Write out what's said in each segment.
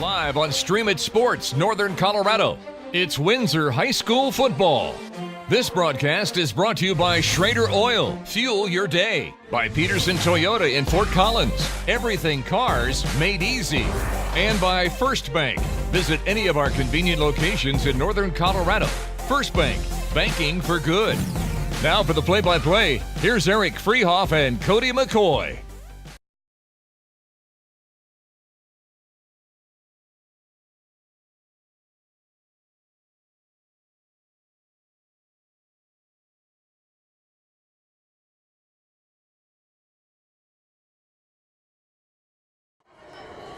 Live on Stream It Sports, Northern Colorado, it's Windsor High School football. This broadcast is brought to you by Schrader Oil, fuel your day. By Pedersen Toyota in Fort Collins, everything cars made easy. And by First Bank. Visit any of our convenient locations in Northern Colorado. First Bank, banking for good. Now for the play-by-play, here's Eric Freehoff and Cody McCoy.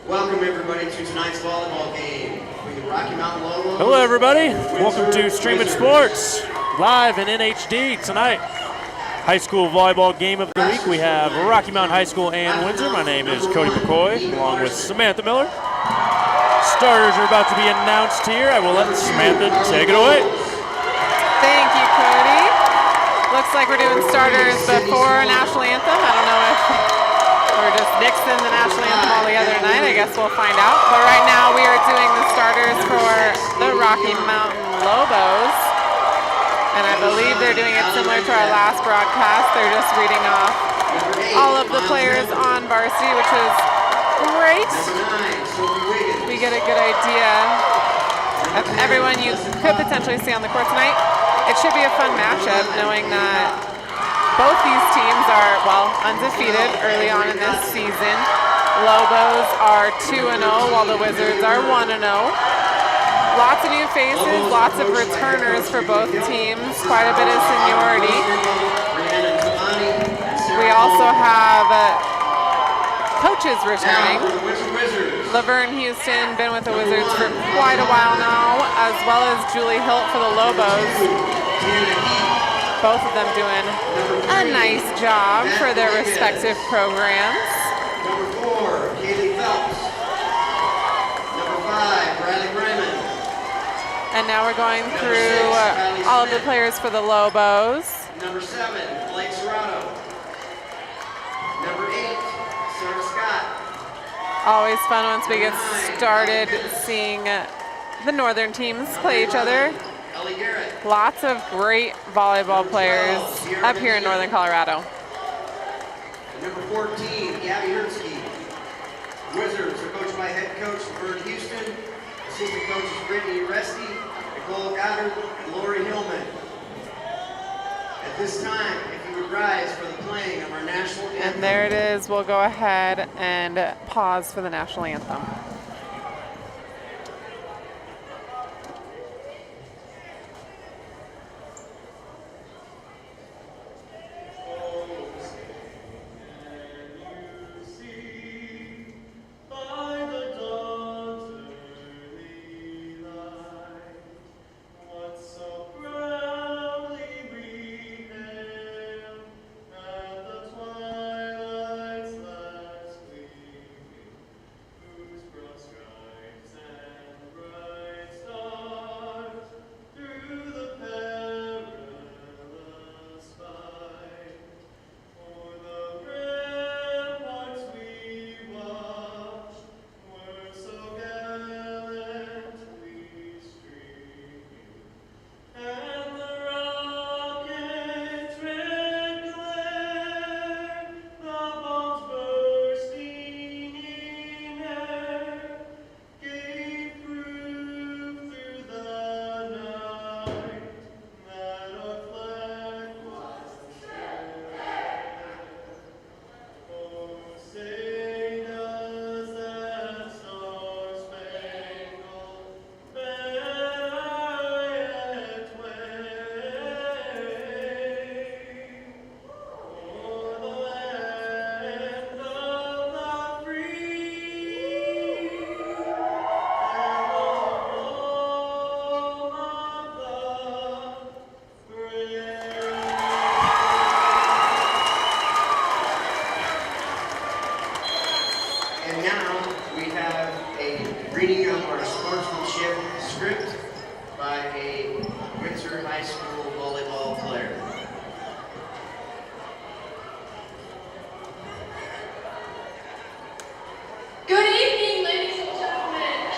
Welcome everybody to tonight's volleyball game with the Rocky Mountain Lobos. Hello everybody, welcome to Stream It Sports, live in NHD tonight. High school volleyball game of the week. We have Rocky Mountain High School and Windsor. My name is Cody McCoy, along with Samantha Miller. Starters are about to be announced here. I will let Samantha take it away. Thank you, Cody. Looks like we're doing starters before National Anthem. I don't know if we're just nixing the National Anthem altogether tonight. I guess we'll find out. But right now we are doing the starters for the Rocky Mountain Lobos. And I believe they're doing it similar to our last broadcast. They're just reading off all of the players on varsity, which is great. We get a good idea of everyone you could potentially see on the court tonight. It should be a fun matchup, knowing that both these teams are, well, undefeated early on in this season. Lobos are 2-0, while the Wizards are 1-0. Lots of new faces, lots of returners for both teams, quite a bit of seniority. We also have coaches returning. Laverne Houston, been with the Wizards for quite a while now, as well as Julie Hilt for the Lobos. Both of them doing a nice job for their respective programs. Number 4, Kaylee Phelps. Number 5, Bradley Raymond. And now we're going through all of the players for the Lobos. Number 7, Blake Serrato. Number 8, Sarah Scott. Always fun once we get started seeing the northern teams play each other. Ellie Garrett. Lots of great volleyball players up here in Northern Colorado. Number 14, Gabby Hertzke. Wizards are coached by head coach Vern Houston, assistant coaches Brittany Resti, Nicole Goddard, and Lori Hillman. At this time, if you would rise for the playing of our national anthem. And there it is. We'll go ahead and pause for the national anthem. Good evening, ladies and gentlemen.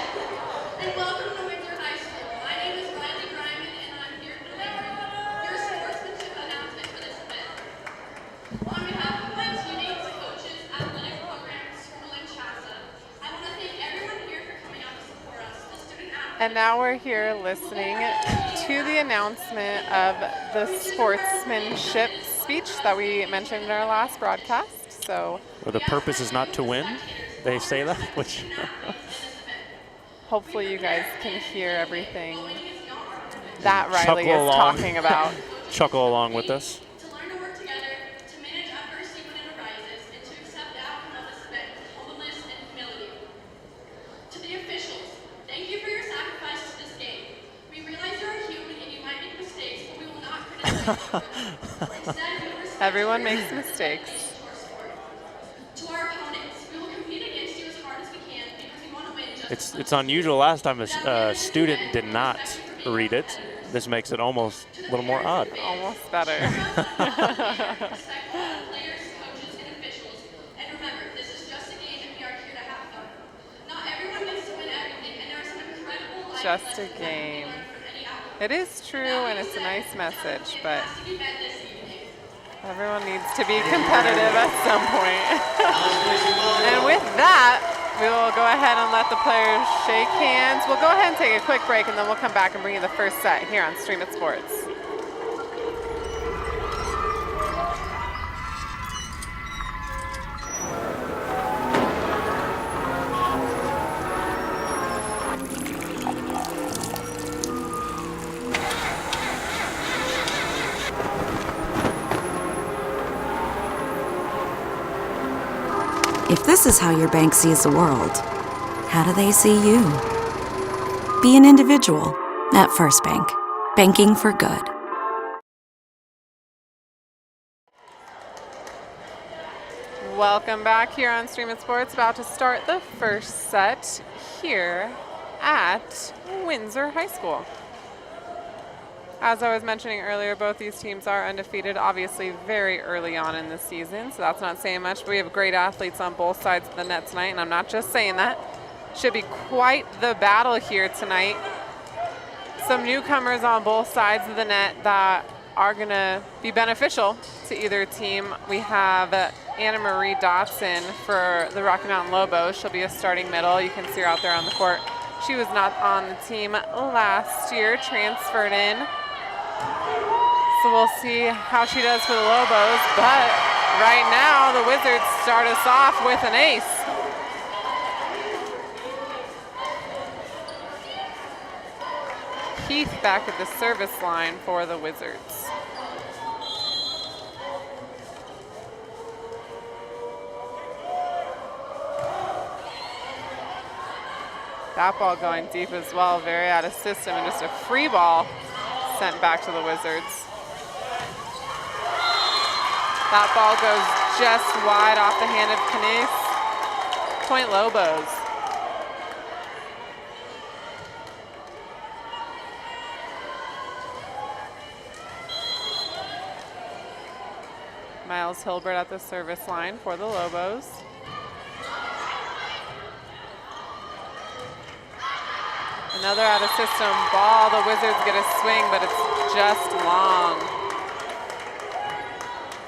And now we're here listening to the announcement of the sportsmanship speech that we mentioned in our last broadcast. So, well, the purpose is not to win. They say that, which hopefully you guys can hear everything that Riley is talking about. Chuckle along with us. To learn to work together, to manage adversity when it arises, and to accept the outcome of this event with humbleness and humility. To the officials, thank you for your sacrifice to this game. We realize you are human and you might make mistakes, but we will not criticize you for them. Instead, we will respect Everyone your makes mistakes. dedication to our sport. To our opponents, we will compete against you as hard as we can because we want to win just as It's unusual. Last time a student did not read it. This makes it almost a little more odd. Almost better. Respect all the players, coaches, and officials. And remember, this is just a game and we are here to have fun. Not everyone gets to win everything, and there are some incredible life Just a lessons that game. we learn from any outcome. It is true, and it's a nice message, but everyone needs to be competitive at some point. And with that, we will go ahead and let the players shake hands. We'll go ahead and take a quick break, and then we'll come back and bring you the first set here on Stream It Sports. If this is how your bank sees the world, how do they see you? Be an individual at First Bank. Banking for good. Welcome back here on Stream It Sports. About to start the first set here at Windsor High School. As I was mentioning earlier, both these teams are undefeated, obviously very early on in the season, so that's not saying much, but we have great athletes on both sides of the net tonight, and I'm not just saying that. Should be quite the battle here tonight. Some newcomers on both sides of the net that are going to be beneficial to either team. We have Anna Marie Dotson for the Rocky Mountain Lobos. She'll be a starting middle. You can see her out there on the court. She was not on the team last year, transferred in. So we'll see how she does for the Lobos, but right now the Wizards start us off with an ace. Keith back at the service line for the Wizards. That ball going deep as well, very out of system, and just a free ball sent back to the Wizards. That ball goes just wide off the hand of Knies. Point Lobos. Miles Hilbert at the service line for the Lobos. Another out of system ball. The Wizards get a swing, but it's just long.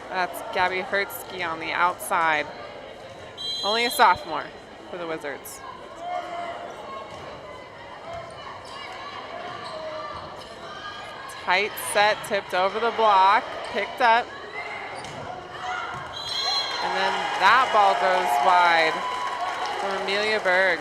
That's Gabby Hertzke on the outside. Only a sophomore for the Wizards. Tight set, tipped over the block, picked up. And then that ball goes wide from Amelia Berg.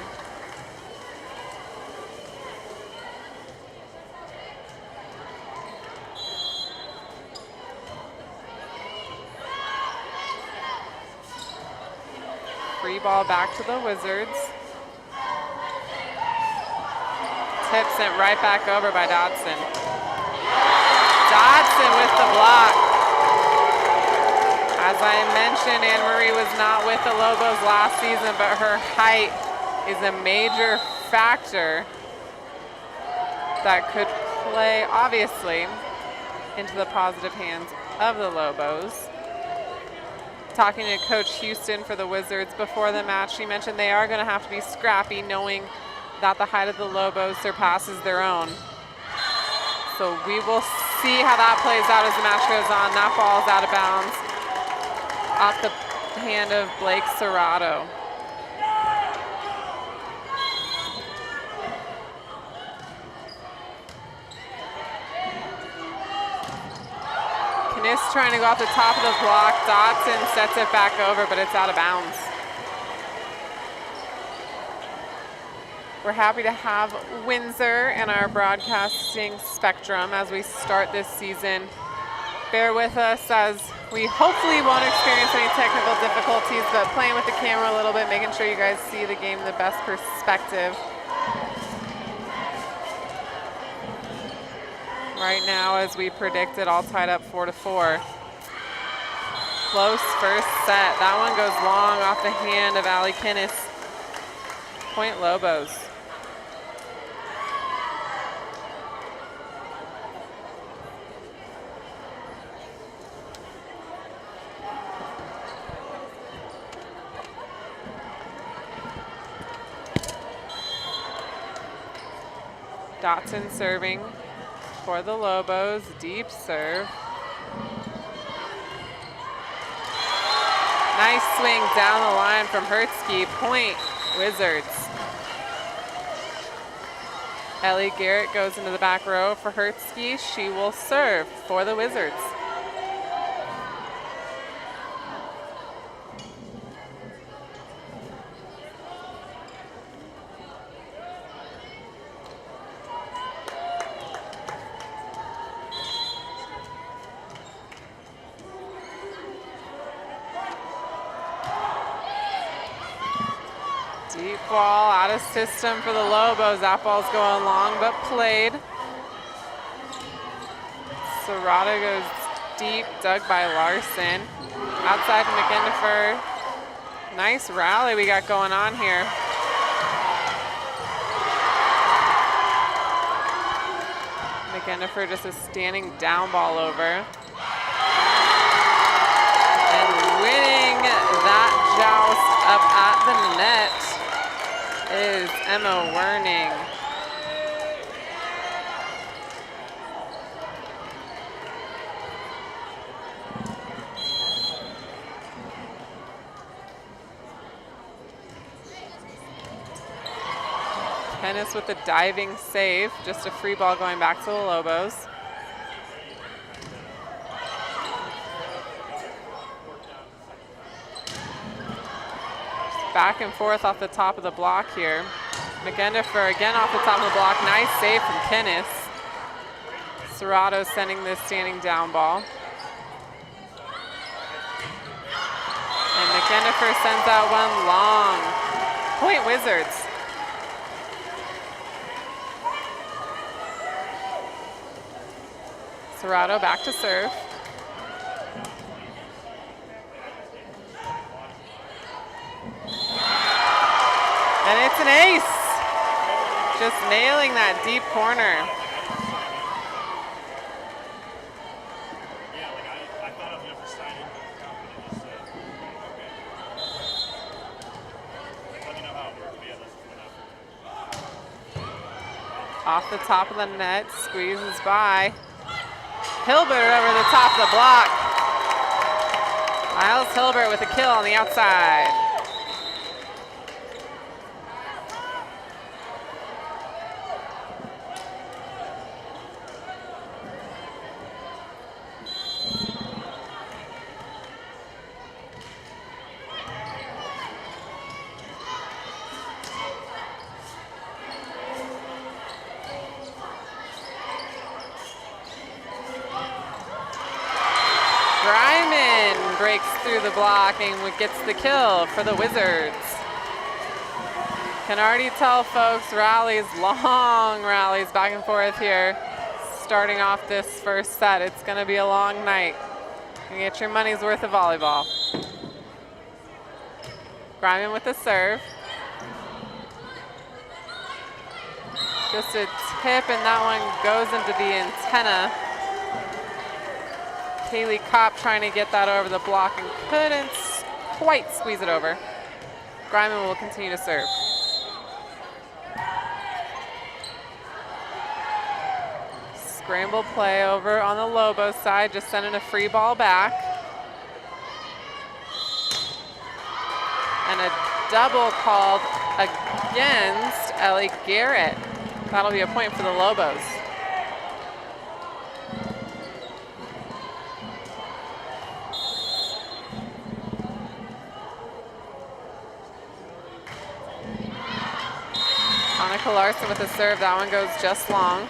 Free ball back to the Wizards. Tip sent right back over by Dodson. Dodson with the block. As I mentioned, Anne-Marie was not with the Lobos last season, but her height is a major factor that could play, obviously, into the positive hands of the Lobos. Talking to Coach Houston for the Wizards before the match, she mentioned they are going to have to be scrappy, knowing that the height of the Lobos surpasses their own. So we will see how that plays out as the match goes on. That ball is out of bounds off the hand of Blake Serrato. Miss trying to go off the top of the block. Dotson sets it back over, but it's out of bounds. We're happy to have Windsor in our broadcasting spectrum as we start this season. Bear with us as we hopefully won't experience any technical difficulties, but playing with the camera a little bit, making sure you guys see the game in the best perspective. Right now, as we predicted, all tied up 4-4. Close first set. That one goes long off the hand of Allie Kinnis. Point Lobos. Dotson serving for the Lobos, deep serve. Nice swing down the line from Hertzke, point Wizards. Ellie Garrett goes into the back row for Hertzke. She will serve for the Wizards. Deep ball out of system for the Lobos. That ball's going long, but played. Schrader goes deep, dug by Larson. Outside to McIntyre. Nice rally we got going on here. McIntyre just a standing down ball over. And winning that joust up at the net is Emma Werning. Tennis with the diving save, just a free ball going back to the Lobos. Back and forth off the top of the block here. McIntyre again off the top of the block. Nice save from Kinnis. Serrato sending this standing down ball. And McIntyre sends that one long. Point Wizards. Serrato back to serve. And it's an ace. Just nailing that deep corner. Off the top of the net, squeezes by. Hilbert over the top of the block. Miles Hilbert with a kill on the outside. Breaks through the block and gets the kill for the Wizards. Can already tell, folks, rallies, long rallies back and forth here. Starting off this first set, it's going to be a long night. You get your money's worth of volleyball. Griman with the serve. Just a tip, and that one goes into the antenna. Haley Kopp trying to get that over the block and couldn't quite squeeze it over. Griman will continue to serve. Scramble play over on the Lobos side, just sending a free ball back. And a double called against Ellie Garrett. That'll be a point for the Lobos. Annika Larson with a serve. That one goes just long.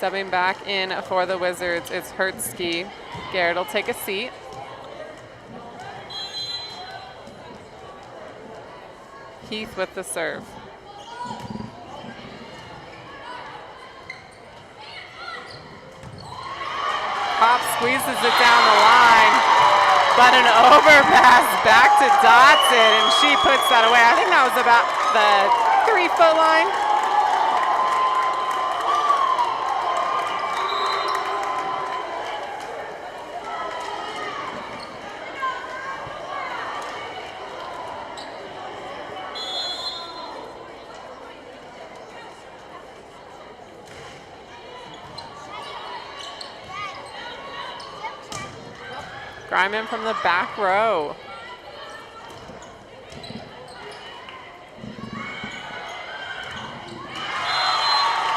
Subbing back in for the Wizards, it's Hertzke. Garrett will take a seat. Heath with the serve. Pop squeezes it down the line, but an overpass back to Dotson, and she puts that away. I think that was about the 3-foot line. Griman from the back row.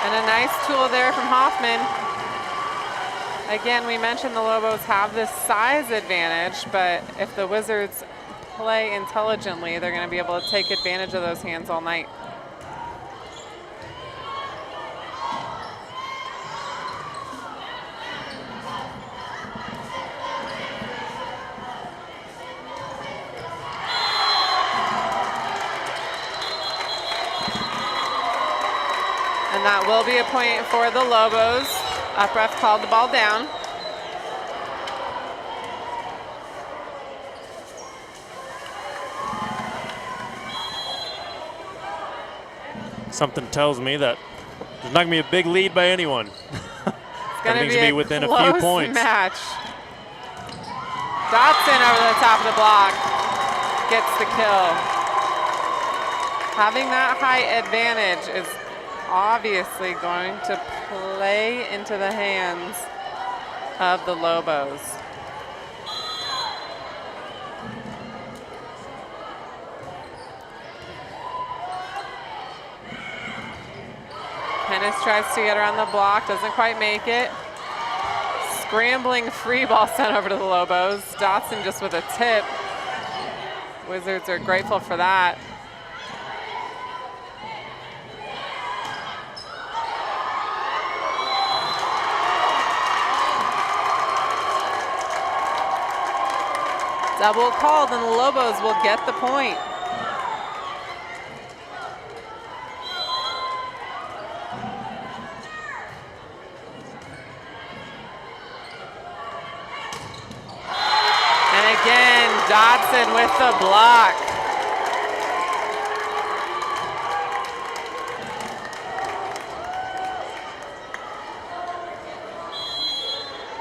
And a nice tool there from Hoffman. Again, we mentioned the Lobos have this size advantage, but if the Wizards play intelligently, they're going to be able to take advantage of those hands all night. And that will be a point for the Lobos. Up ref called the ball down. Something tells me that there's not going to be a big lead by anyone. It's going to be within close a few points. Match. Dotson over the top of the block gets the kill. Having that height advantage is obviously going to play into the hands of the Lobos. Hennis tries to get around the block, doesn't quite make it. Scrambling free ball sent over to the Lobos. Dotson just with a tip. Wizards are grateful for that. Double called and the Lobos will get the point. And again, Dotson with the block.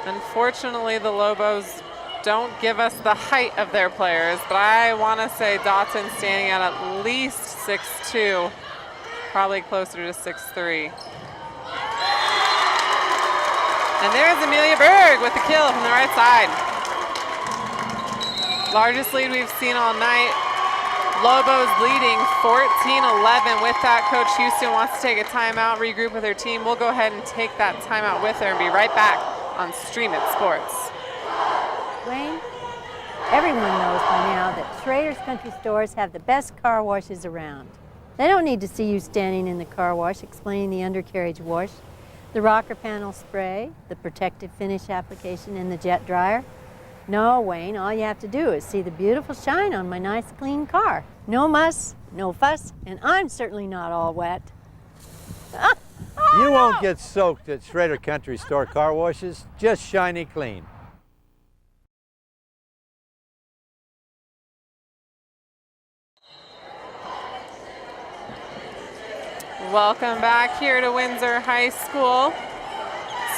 Unfortunately, the Lobos don't give us the height of their players, but I want to say Dotson standing at least 6'2", probably closer to 6'3". And there's Amelia Berg with the kill from the right side. Largest lead we've seen all night. Lobos leading 14-11. With that, Coach Houston wants to take a timeout, regroup with her team. We'll go ahead and take that timeout with her and be right back on Stream It Sports. Wayne, everyone knows by now that Schrader's Country Stores have the best car washes around. They don't need to see you standing in the car wash explaining the undercarriage wash, the rocker panel spray, the protective finish application, and the jet dryer. No, Wayne, all you have to do is see the beautiful shine on my nice clean car. No muss, no fuss, and I'm certainly not all wet. You won't get soaked at Schrader Country Store car washes, just shiny clean. Welcome back here to Windsor High School.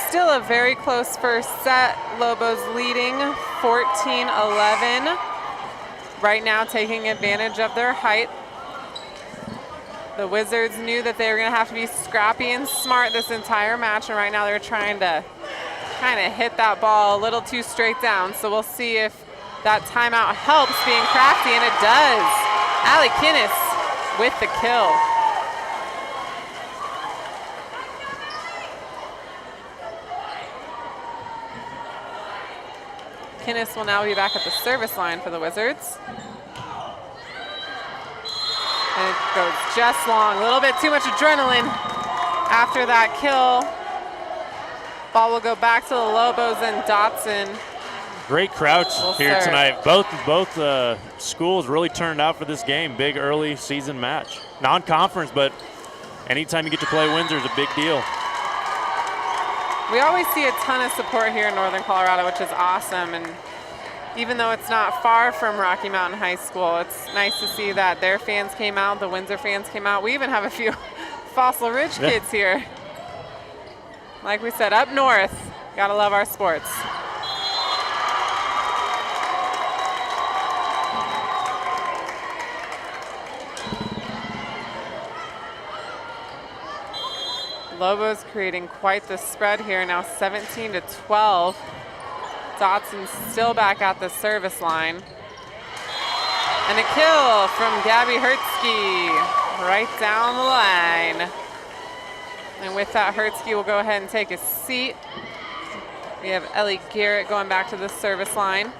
Still a very close first set. Lobos leading 14-11. Right now taking advantage of their height. The Wizards knew that they were going to have to be scrappy and smart this entire match, and right now they're trying to kind of hit that ball a little too straight down. So we'll see if that timeout helps being crafty, and it does. Allie Kinnis with the kill. Kinnis will now be back at the service line for the Wizards. And it goes just long. A little bit too much adrenaline after that kill. Ball will go back to the Lobos and Dotson. Great crowds here serve. tonight. Both schools really turned out for this game. Big early season match. Non-conference, but anytime you get to play Windsor is a big deal. We always see a ton of support here in Northern Colorado, which is awesome. And even though it's not far from Rocky Mountain High School, it's nice to see that their fans came out, the Windsor fans came out. We even have a few Fossil Ridge kids here. Like we said, up north, gotta love our sports. Lobos creating quite the spread here now, 17-12. Dotson's still back at the service line. And a kill from Gabby Hertzke right down the line. And with that, Hertzke will go ahead and take a seat. We have Ellie Garrett going back to the service line.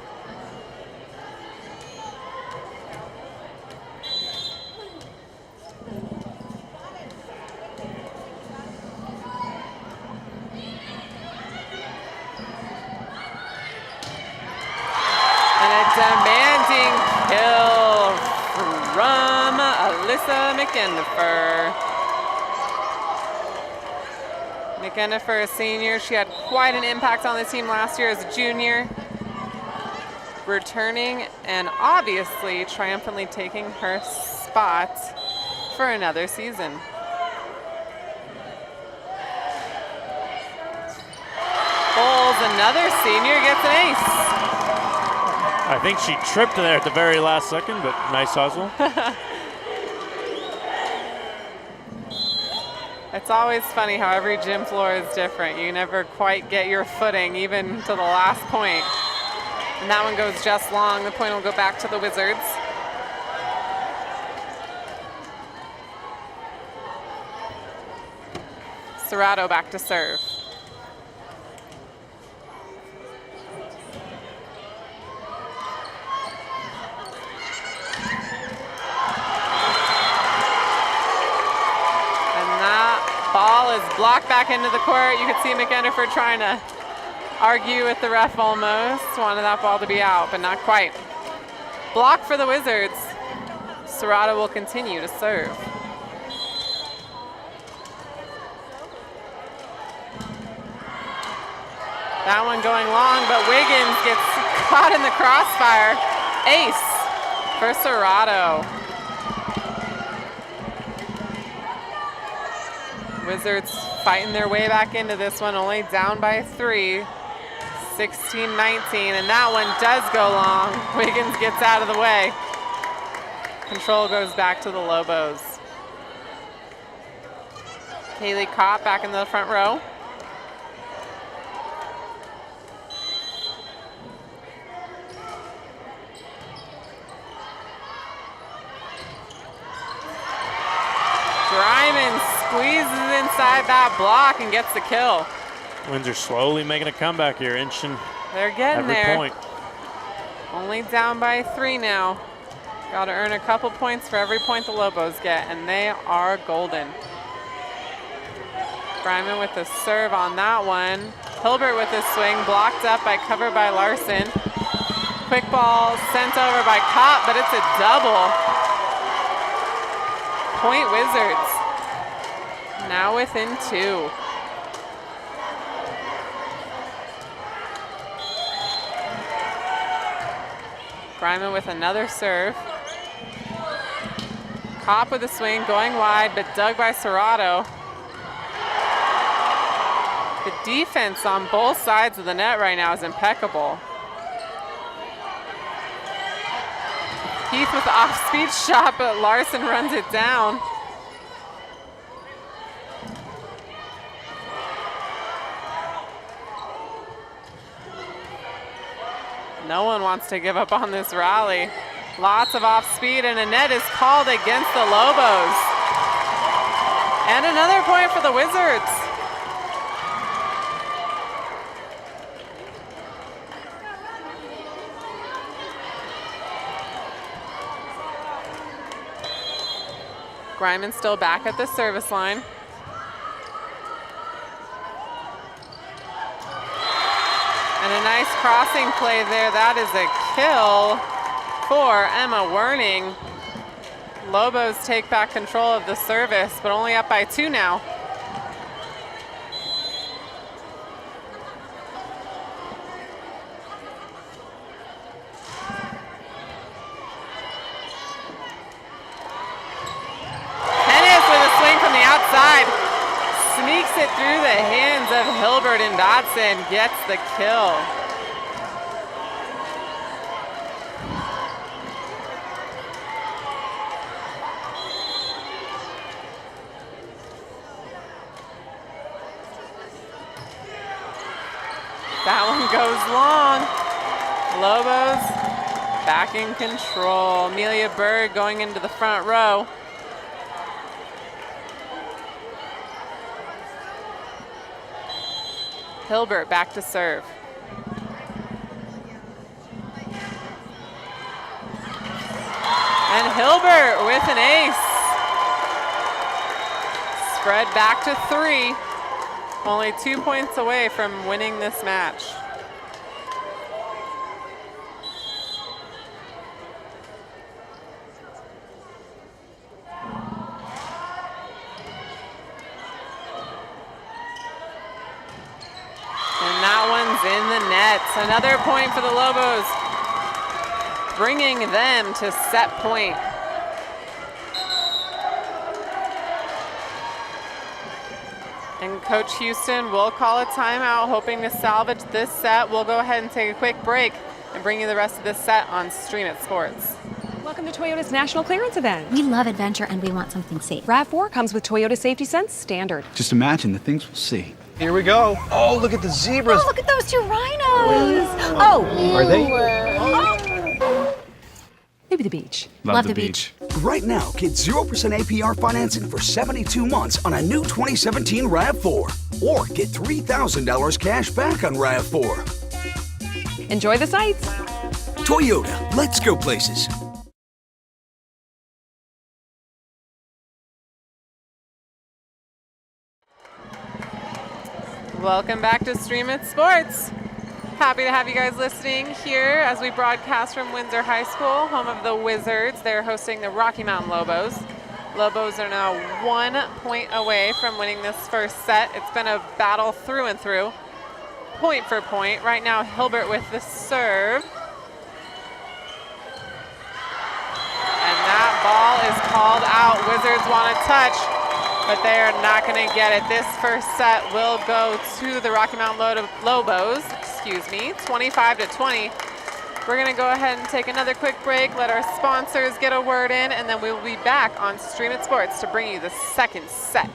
Demanding kill from Alyssa McEndifer. McEndifer, a senior. She had quite an impact on the team last year as a junior. Returning and obviously triumphantly taking her spot for another season. Bowles, another senior, gets an ace. I think she tripped there at the very last second, but nice hustle. It's always funny how every gym floor is different. You never quite get your footing, even to the last point. And that one goes just long. The point will go back to the Wizards. Serrato back to serve. Ball is blocked back into the court. You can see McEndifer trying to argue with the ref almost. Wanted that ball to be out, but not quite. Block for the Wizards. Serrato will continue to serve. That one going long, but Wiggins gets caught in the crossfire. Ace for Serrato. Wizards fighting their way back into this one, only down by 3, 16-19, and that one does go long. Wiggins gets out of the way. Control goes back to the Lobos. Kaylee Kopp back in the front row. Dryman squeezes inside that block and gets the kill. Windsor slowly making a comeback here, inching They're getting every there. point. Only down by 3 now. Got to earn a couple points for every point the Lobos get, and they are golden. Dryman with the serve on that one. Hilbert with the swing, blocked up by cover by Larson. Quick ball sent over by Kopp, but it's a double. Point Wizards, now within 2. Bryman with another serve. Kopp with a swing, going wide, but dug by Serrato. The defense on both sides of the net right now is impeccable. Heath with the off-speed shot, but Larson runs it down. No one wants to give up on this rally. Lots of off-speed, and a net is called against the Lobos. And another point for the Wizards. Ryman still back at the service line. And a nice crossing play there. That is a kill for Emma Werning. Lobos take back control of the service, but only up by 2 now. Hennis with a swing from the outside. Sneaks it through the hands of Hilbert, and Dodson gets the kill. That one goes long. Lobos back in control. Amelia Berg going into the front row. Hilbert back to serve. And Hilbert with an ace. Spread back to 3. Only 2 points away from winning this match. And that one's in the net. Another point for the Lobos, bringing them to set point. And Coach Houston will call a timeout, hoping to salvage this set. We'll go ahead and take a quick break and bring you the rest of this set on Stream It Sports. Welcome to Toyota's National Clearance Event. We love adventure and we want something safe. RAV4 comes with Toyota Safety Sense Standard. Just imagine the things we'll see. Here we go. Oh, look at the zebras. Oh, look at those 2 rhinos. Oh. Are they? Maybe the beach. Love the beach. Right now, get 0% APR financing for 72 months on a new 2017 RAV4. Or get $3,000 cash back on RAV4. Enjoy the sights. Toyota, let's go places. Welcome back to Stream It Sports. Happy to have you guys listening here as we broadcast from Windsor High School, home of the Wizards. They're hosting the Rocky Mountain Lobos. Lobos are now 1 point away from winning this first set. It's been a battle through and through, point for point. Right now, Hilbert with the serve. And that ball is called out. Wizards want to touch, but they are not going to get it. This first set will go to the Rocky Mountain Lobos, 25-20. We're going to go ahead and take another quick break, let our sponsors get a word in, and then we will be back on Stream It Sports to bring you the second set.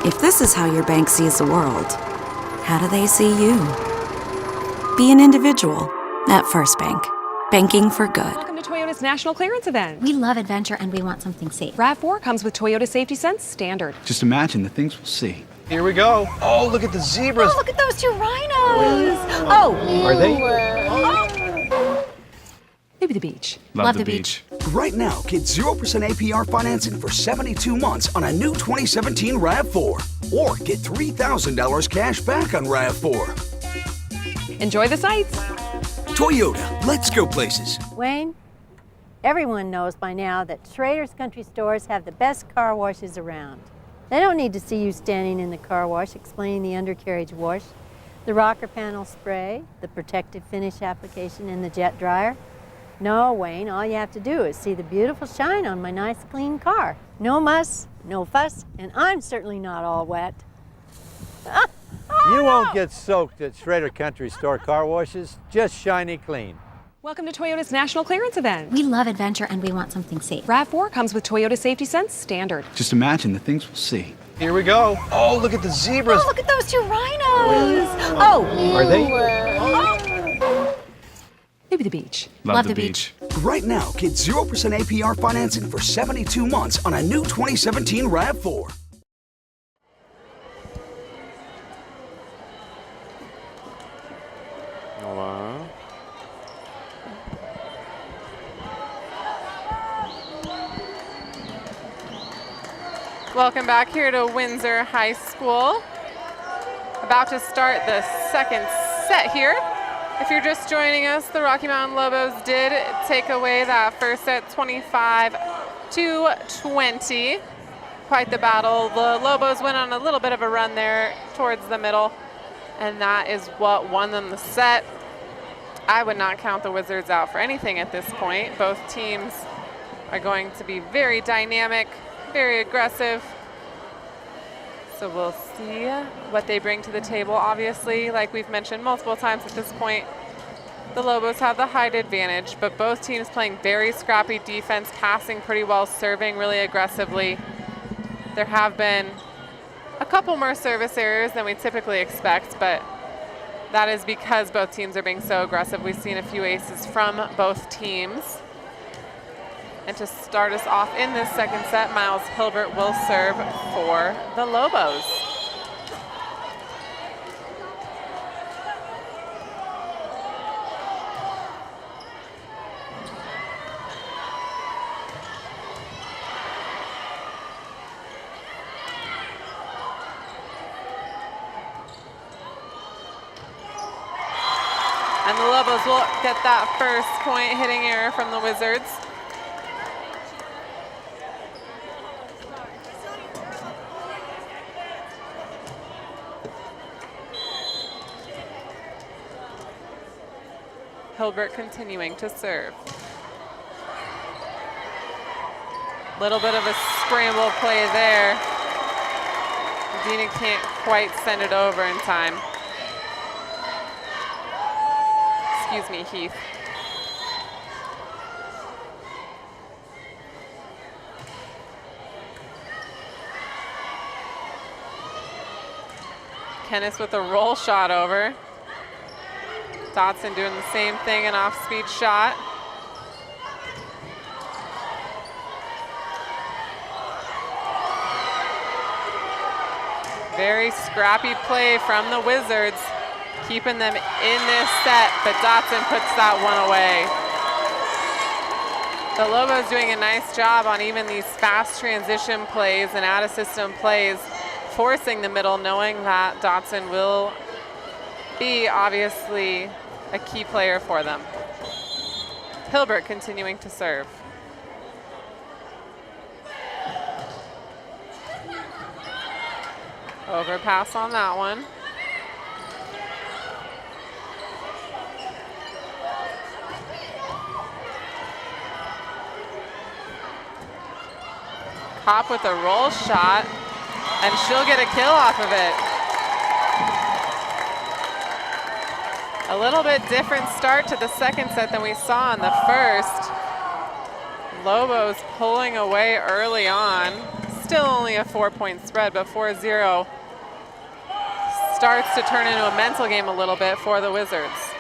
If this is how your bank sees the world, how do they see you? Be an individual at First Bank. Banking for good. Welcome to Toyota's National Clearance Event. We love adventure and we want something safe. RAV4 comes with Toyota Safety Sense Standard. Just imagine the things we'll see. Here we go. Oh, look at the zebras. Oh, look at those 2 rhinos. Oh. Are they? Maybe the beach. Love the beach. Right now, get 0% APR financing for 72 months on a new 2017 RAV4. Or get $3,000 cash back on RAV4. Enjoy the sights. Toyota, let's go places. Wayne, everyone knows by now that Schrader's Country Stores have the best car washes around. They don't need to see you standing in the car wash explaining the undercarriage wash, the rocker panel spray, the protective finish application, and the jet dryer. No, Wayne, all you have to do is see the beautiful shine on my nice clean car. No muss, no fuss, and I'm certainly not all wet. You won't get soaked at Schrader Country Store car washes, just shiny clean. Welcome to Toyota's National Clearance Event. We love adventure and we want something safe. RAV4 comes with Toyota Safety Sense Standard. Just imagine the things we'll see. Here we go. Oh, look at the zebras. Oh, look at those 2 rhinos. Oh. Are they? Maybe the beach. Love the beach. Right now, get 0% APR financing for 72 months on a new 2017 RAV4. Hello. Welcome back here to Windsor High School. About to start the second set here. If you're just joining us, the Rocky Mountain Lobos did take away that first set 25-20. Quite the battle. The Lobos went on a little bit of a run there towards the middle, and that is what won them the set. I would not count the Wizards out for anything at this point. Both teams are going to be very dynamic, very aggressive. So we'll see what they bring to the table. Obviously, like we've mentioned multiple times at this point, the Lobos have the height advantage, but both teams playing very scrappy defense, passing pretty well, serving really aggressively. There have been a couple more service errors than we typically expect, but that is because both teams are being so aggressive. We've seen a few aces from both teams. And to start us off in this second set, Miles Hilbert will serve for the Lobos. And the Lobos will get that first point hitting error from the Wizards. Hilbert continuing to serve. Little bit of a scramble play there. Dina can't quite send it over in time. Excuse me, Heath. Kennis with a roll shot over. Dotson doing the same thing, an off-speed shot. Very scrappy play from the Wizards, keeping them in this set, but Dotson puts that one away. The Lobos doing a nice job on even these fast transition plays and out-of-system plays, forcing the middle, knowing that Dotson will be obviously a key player for them. Hilbert continuing to serve. Overpass on that one. Kopp with a roll shot, and she'll get a kill off of it. A little bit different start to the second set than we saw in the first. Lobos pulling away early on. Still only a 4-point spread, but 4-0 starts to turn into a mental game a little bit for the Wizards.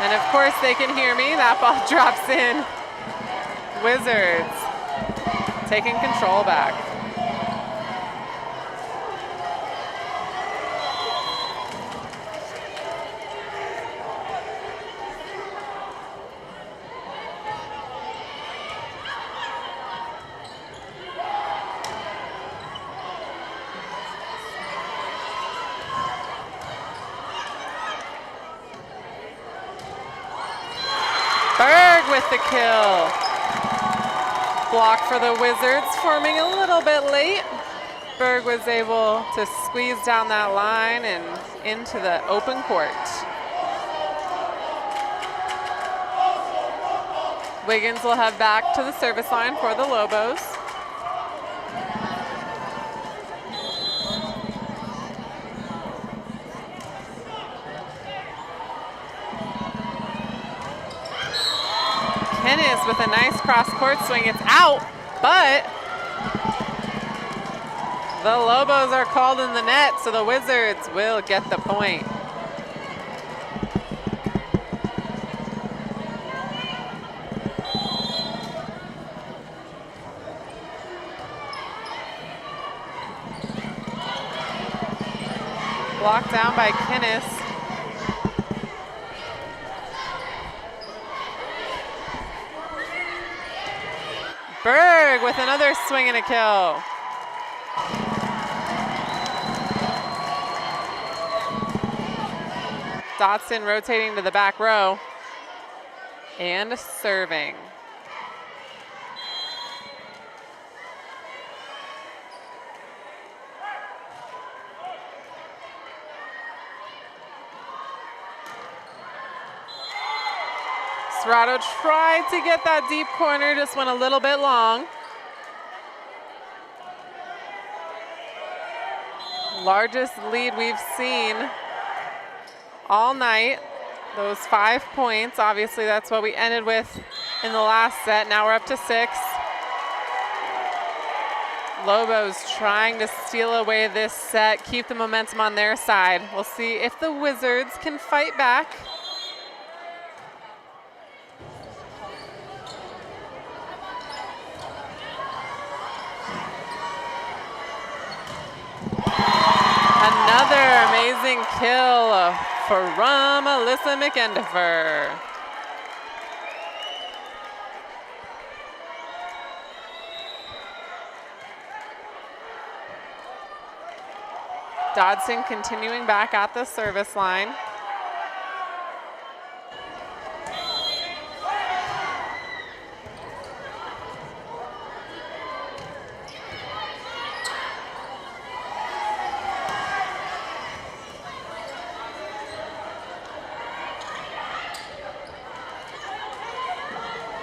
And of course they can hear me. That ball drops in. Wizards taking control back. Berg with the kill. Block for the Wizards, forming a little bit late. Berg was able to squeeze down that line and into the open court. Wiggins will head back to the service line for the Lobos. Kennis with a nice cross-court swing. It's out, but The Lobos are called in the net, so the Wizards will get the point. Blocked down by Kinnis. Berg with another swing and a kill. Dotson rotating to the back row and serving. Serrato tried to get that deep corner, just went a little bit long. Largest lead we've seen all night, those 5 points. Obviously, that's what we ended with in the last set. Now we're up to 6. Lobos trying to steal away this set, keep the momentum on their side. We'll see if the Wizards can fight back. Another amazing kill from Alyssa McEndifer. Dodson continuing back at the service line.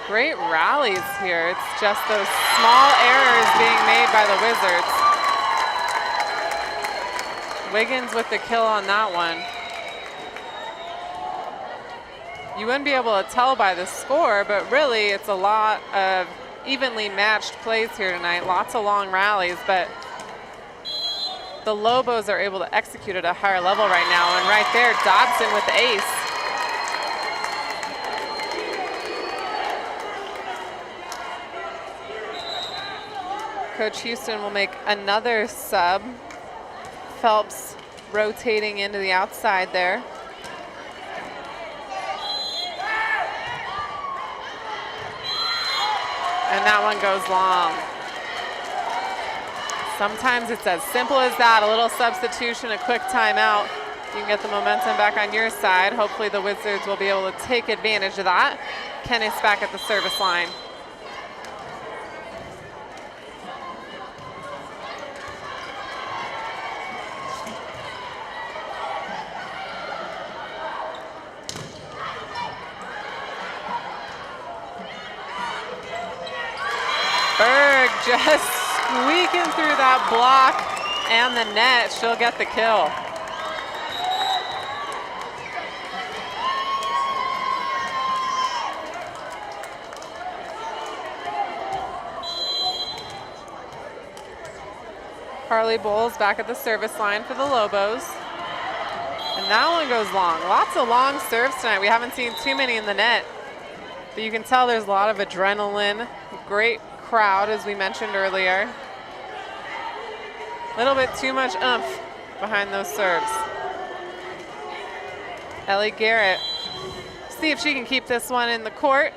Great rallies here. It's just those small errors being made by the Wizards. Wiggins with the kill on that one. You wouldn't be able to tell by the score, but really it's a lot of evenly matched plays here tonight. Lots of long rallies, but the Lobos are able to execute at a higher level right now. And right there, Dodson with the ace. Coach Houston will make another sub. Phelps rotating into the outside there. And that one goes long. Sometimes it's as simple as that, a little substitution, a quick timeout. You can get the momentum back on your side. Hopefully the Wizards will be able to take advantage of that. Kennis back at the service line. Berg just squeaking through that block and the net. She'll get the kill. Carly Bowles back at the service line for the Lobos. And that one goes long. Lots of long serves tonight. We haven't seen too many in the net, but you can tell there's a lot of adrenaline. Great crowd, as we mentioned earlier. A little bit too much oomph behind those serves. Ellie Garrett, see if she can keep this one in the court.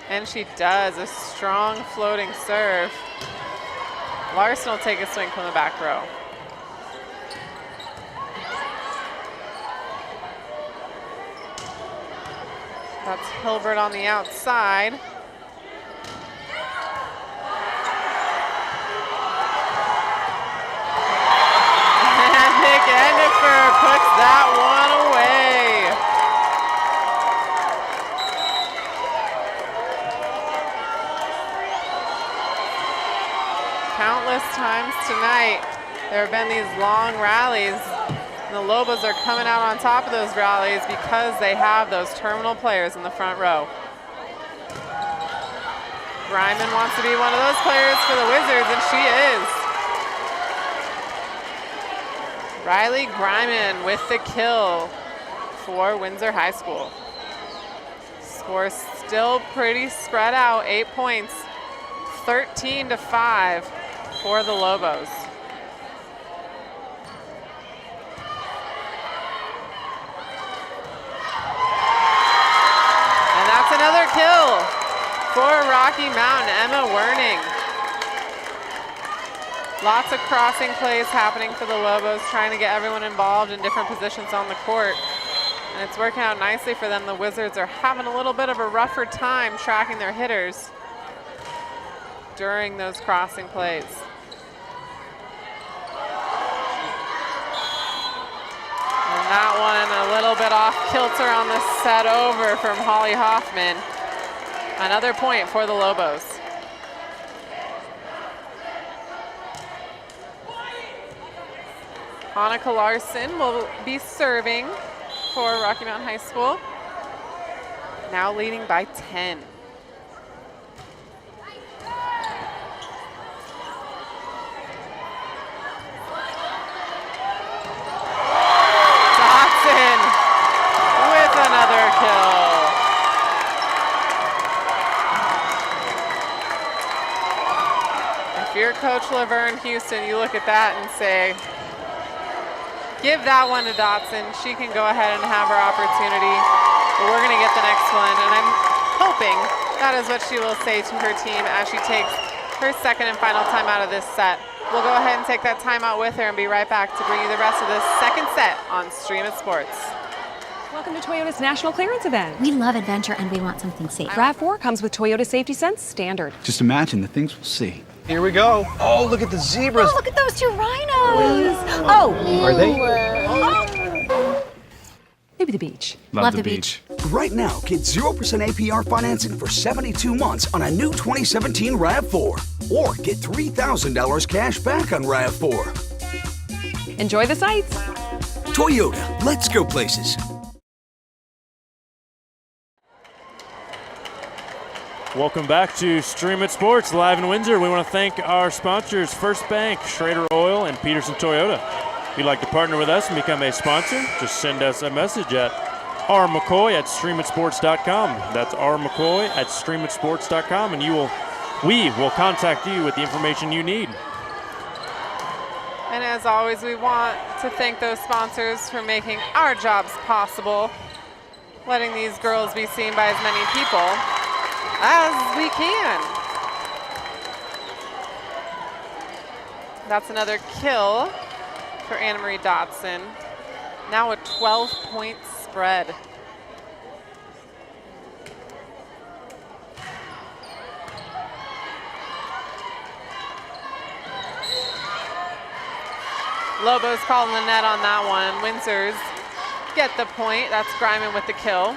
And she does, a strong floating serve. Larson will take a swing from the back row. That's Hilbert on the outside. And McEndifer puts that one away. Countless times tonight, there have been these long rallies. The Lobos are coming out on top of those rallies because they have those terminal players in the front row. Griman wants to be one of those players for the Wizards, and she is. Riley Griman with the kill for Windsor High School. Score still pretty spread out, 8 points, 13-5 for the Lobos. And that's another kill for Rocky Mountain, Emma Werning. Lots of crossing plays happening for the Lobos, trying to get everyone involved in different positions on the court. And it's working out nicely for them. The Wizards are having a little bit of a rougher time tracking their hitters during those crossing plays. And that one a little bit off kilter on the set over from Holly Hoffman. Another point for the Lobos. Hanukkah Larson will be serving for Rocky Mountain High School. Now leading by 10. Dotson with another kill. If you're Coach Laverne Houston, you look at that and say, give that one to Dotson. She can go ahead and have her opportunity, but we're going to get the next one. And I'm hoping that is what she will say to her team as she takes her second and final timeout of this set. We'll go ahead and take that timeout with her and be right back to bring you the rest of this second set on Stream It Sports. Welcome to Toyota's National Clearance Event. We love adventure and we want something safe. RAV4 comes with Toyota Safety Sense Standard. Just imagine the things we'll see. Here we go. Oh, look at the zebras. Oh, look at those two rhinos. Oh. Are they? Maybe the beach. Love the beach. Right now, get 0% APR financing for 72 months on a new 2017 RAV4. Or get $3,000 cash back on RAV4. Enjoy the sights. Toyota, let's go places. Welcome back to Stream It Sports live in Windsor. We want to thank our sponsors, First Bank, Schrader Oil, and Pedersen Toyota. If you'd like to partner with us and become a sponsor, just send us a message at rmccoy@streamitsports.com. That's rmccoy@streamitsports.com, and we will contact you with the information you need. And as always, we want to thank those sponsors for making our jobs possible, letting these girls be seen by as many people as we can. That's another kill for Anna Marie Dotson. Now a 12-point spread. Lobos calling the net on that one. Windsor's get the point. That's Griman with the kill.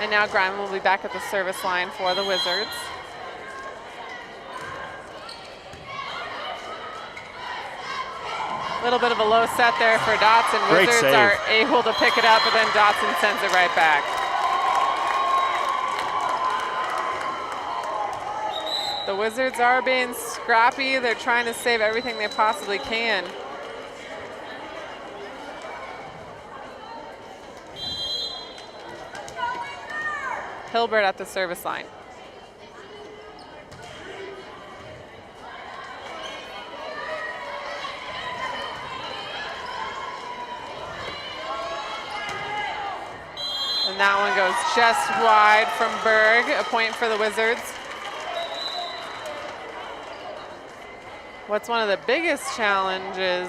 And now Griman will be back at the service line for the Wizards. A little bit of a low set there for Dotson. Great Wizards save. are able to pick it up, but then Dotson sends it right back. The Wizards are being scrappy. They're trying to save everything they possibly can. Hilbert at the service line. And that one goes just wide from Berg, a point for the Wizards. What's one of the biggest challenges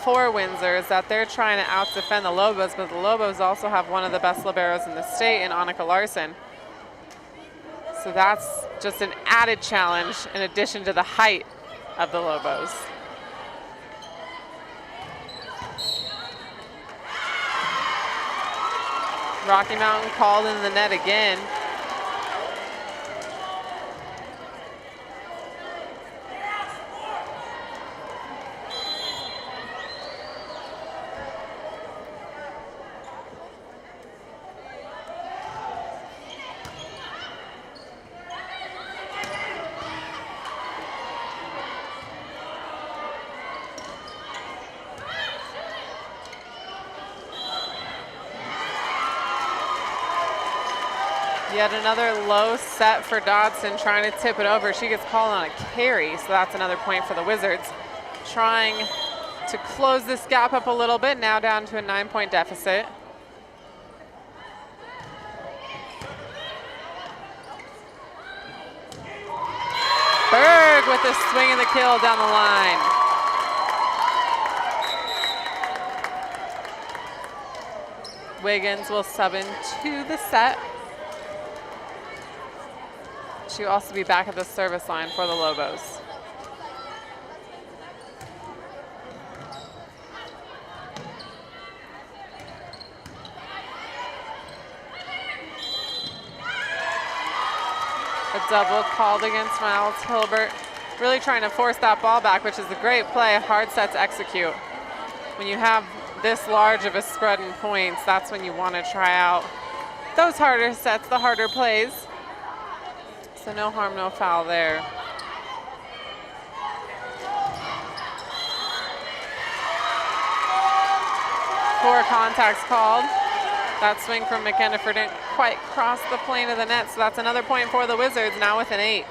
for Windsor is that they're trying to out-defend the Lobos, but the Lobos also have one of the best liberos in the state in Annika Larson. So that's just an added challenge in addition to the height of the Lobos. Rocky Mountain called in the net again. Yet another low set for Dodson, trying to tip it over. She gets called on a carry, so that's another point for the Wizards. Trying to close this gap up a little bit, now down to a 9-point deficit. Berg with the swing and the kill down the line. Wiggins will sub into the set. She'll also be back at the service line for the Lobos. A double called against Miles Hilbert. Really trying to force that ball back, which is a great play, hard set to execute. When you have this large of a spread in points, that's when you want to try out those harder sets, the harder plays. So no harm, no foul there. Four contacts called. That swing from McKennifer didn't quite cross the plane of the net, so that's another point for the Wizards, now with an 8.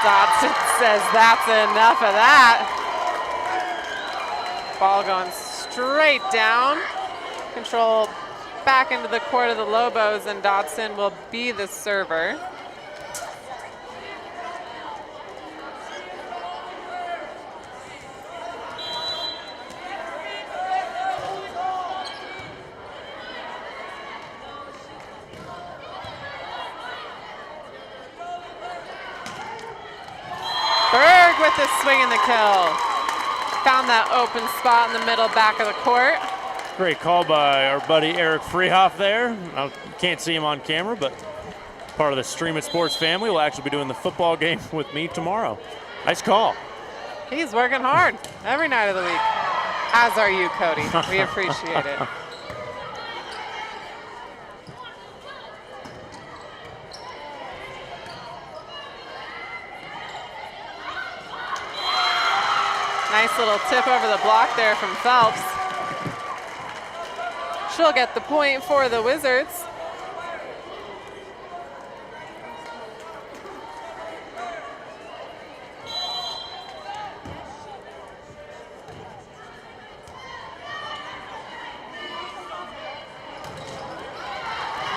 Dodson says that's enough of that. Ball going straight down. Control back into the court of the Lobos, and Dodson will be the server. Berg with the swing and the kill. Found that open spot in the middle back of the court. Great call by our buddy Eric Freehoff there. I can't see him on camera, but part of the Stream It Sports family will actually be doing the football game with me tomorrow. Nice call. He's working hard every night of the week. As are you, Cody. We appreciate it. Nice little tip over the block there from Phelps. She'll get the point for the Wizards.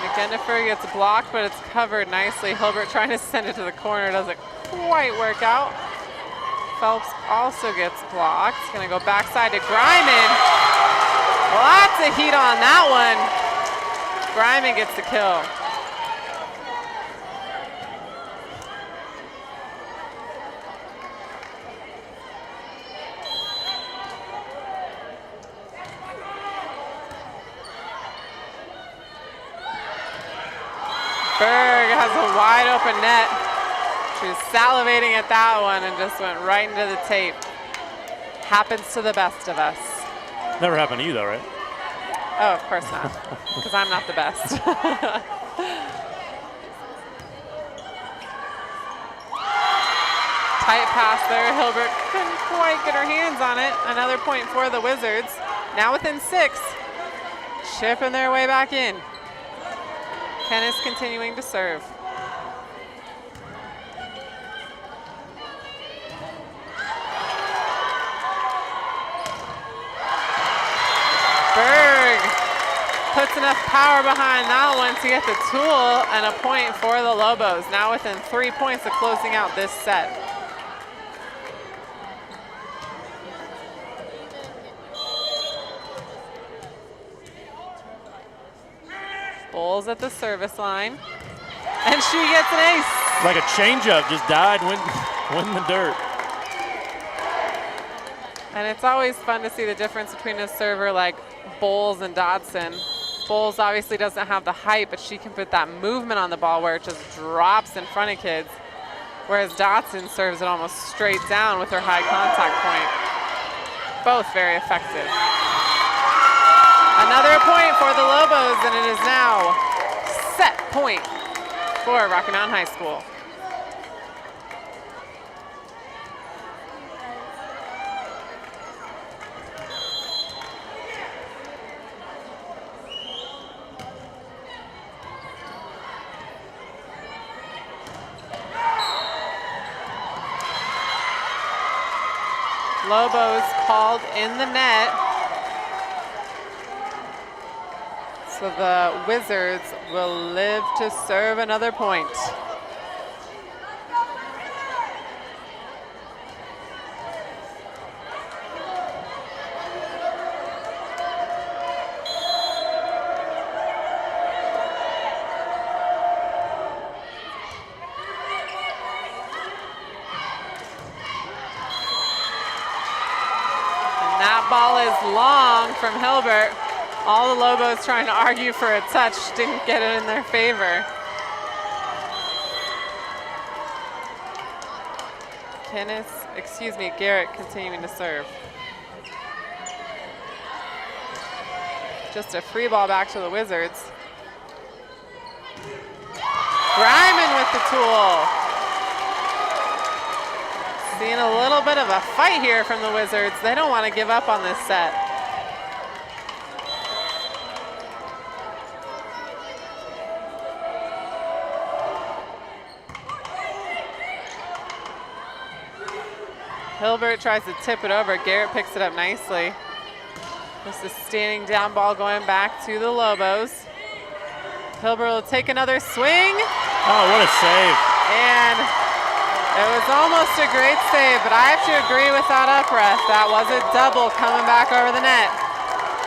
McKennifer gets blocked, but it's covered nicely. Hilbert trying to send it to the corner, doesn't quite work out. Phelps also gets blocked. It's gonna go backside to Griman. Lots of heat on that one. Griman gets the kill. Berg has a wide open net. She was salivating at that one and just went right into the tape. Happens to the best of us. Never happened to you though, right? Oh, of course not, because I'm not the best. Tight pass there. Hilbert couldn't quite get her hands on it. Another point for the Wizards. Now within 6. Chipping their way back in. Kennis continuing to serve. Berg puts enough power behind that one to get the tool, and a point for the Lobos. Now within 3 points of closing out this set. Bulls at the service line, and she gets an ace. Like a changeup, just died, went in the dirt. And it's always fun to see the difference between a server like Bowles and Dodson. Bowles obviously doesn't have the height, but she can put that movement on the ball where it just drops in front of kids. Whereas Dodson serves it almost straight down with her high contact point. Both very effective. Another point for the Lobos, and it is now set point for Rocky Mountain High School. Lobos called in the net. So the Wizards will live to serve another point. That ball is long from Hilbert. All the Lobos trying to argue for a touch, didn't get it in their favor. Garrett continuing to serve. Just a free ball back to the Wizards. Ryman with the tool. Seeing a little bit of a fight here from the Wizards. They don't want to give up on this set. Hilbert tries to tip it over. Garrett picks it up nicely. This is standing down ball going back to the Lobos. Hilbert will take another swing. Oh, what a save. And it was almost a great save, but I have to agree with that upref. That was a double coming back over the net.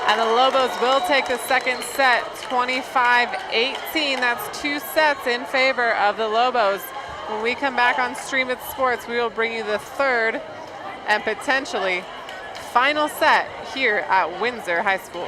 And the Lobos will take the second set, 25-18. That's 2 sets in favor of the Lobos. When we come back on Stream It Sports, we will bring you the third and potentially final set here at Windsor High School.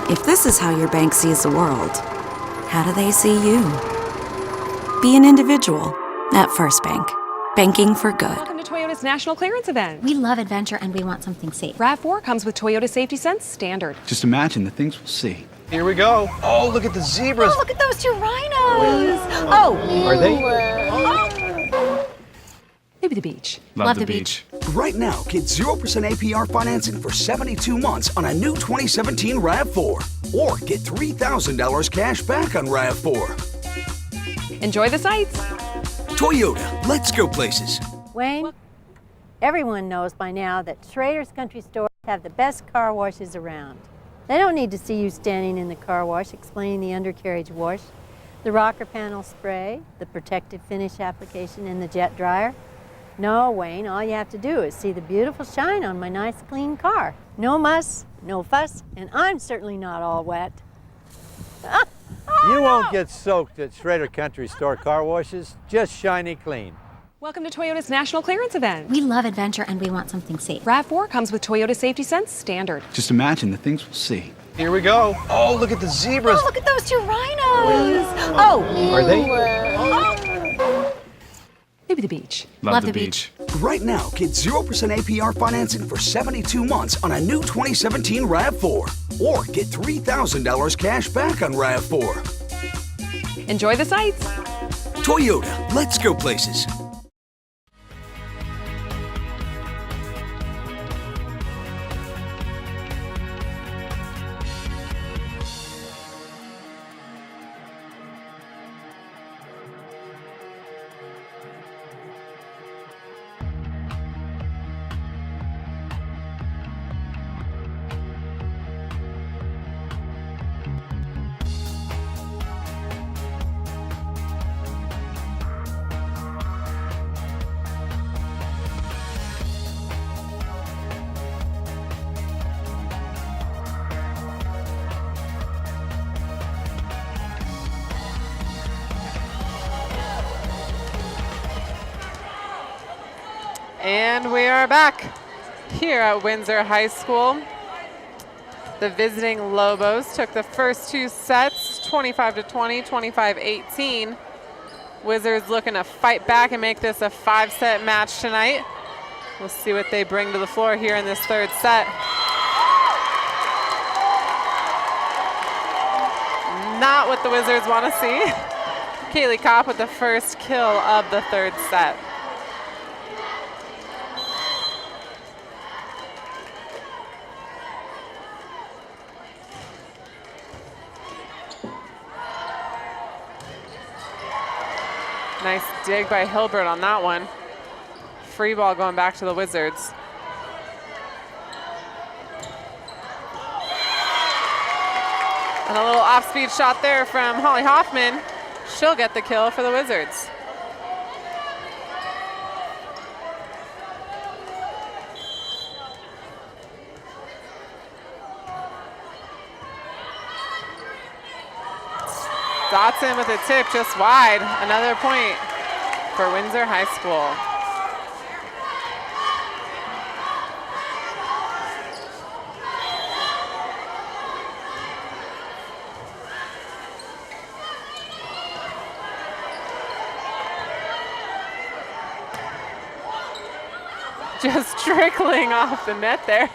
If this is how your bank sees the world, how do they see you? Be an individual at First Bank. Banking for good. Welcome to Toyota's National Clearance Event. We love adventure and we want something safe. RAV4 comes with Toyota Safety Sense Standard. Just imagine the things we'll see. Here we go. Oh, look at the zebras. Oh, look at those 2 rhinos. Oh. Are they? Maybe the beach. Love the beach. Right now, get 0% APR financing for 72 months on a new 2017 RAV4. Or get $3,000 cash back on RAV4. Enjoy the sights. Toyota, let's go places. Wayne, everyone knows by now that Schrader's Country Stores have the best car washes around. They don't need to see you standing in the car wash explaining the undercarriage wash, the rocker panel spray, the protective finish application, and the jet dryer. No, Wayne, all you have to do is see the beautiful shine on my nice clean car. No muss, no fuss, and I'm certainly not all wet. You won't get soaked at Schrader Country Store car washes, just shiny clean. Welcome to Toyota's National Clearance Event. We love adventure and we want something safe. RAV4 comes with Toyota Safety Sense Standard. Just imagine the things we'll see. Here we go. Oh, look at the zebras. Oh, look at those 2 rhinos. Oh. Are they? Maybe the beach. Love the beach. Right now, get 0% APR financing for 72 months on a new 2017 RAV4. Or get $3,000 cash back on RAV4. Enjoy the sights. Toyota, let's go places. And we are back here at Windsor High School. The visiting Lobos took the first 2 sets, 25-20, 25-18. Wizards looking to fight back and make this a 5-set match tonight. We'll see what they bring to the floor here in this 3rd set. Not what the Wizards want to see. Kaylee Kopp with the first kill of the third set. Nice dig by Hilbert on that one. Free ball going back to the Wizards. And a little off-speed shot there from Holly Hoffman. She'll get the kill for the Wizards. Dotson with a tip just wide. Another point for Windsor High School. Just trickling off the net there.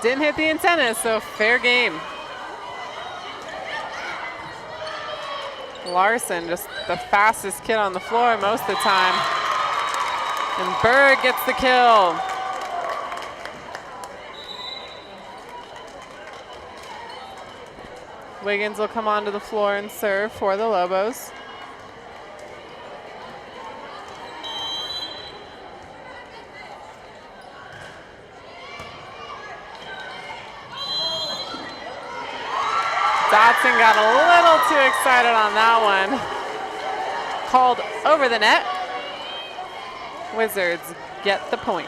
Didn't hit the antenna, so fair game. Larson, just the fastest kid on the floor most of the time. And Berg gets the kill. Wiggins will come onto the floor and serve for the Lobos. Dotson got a little too excited on that one. Called over the net. Wizards get the point.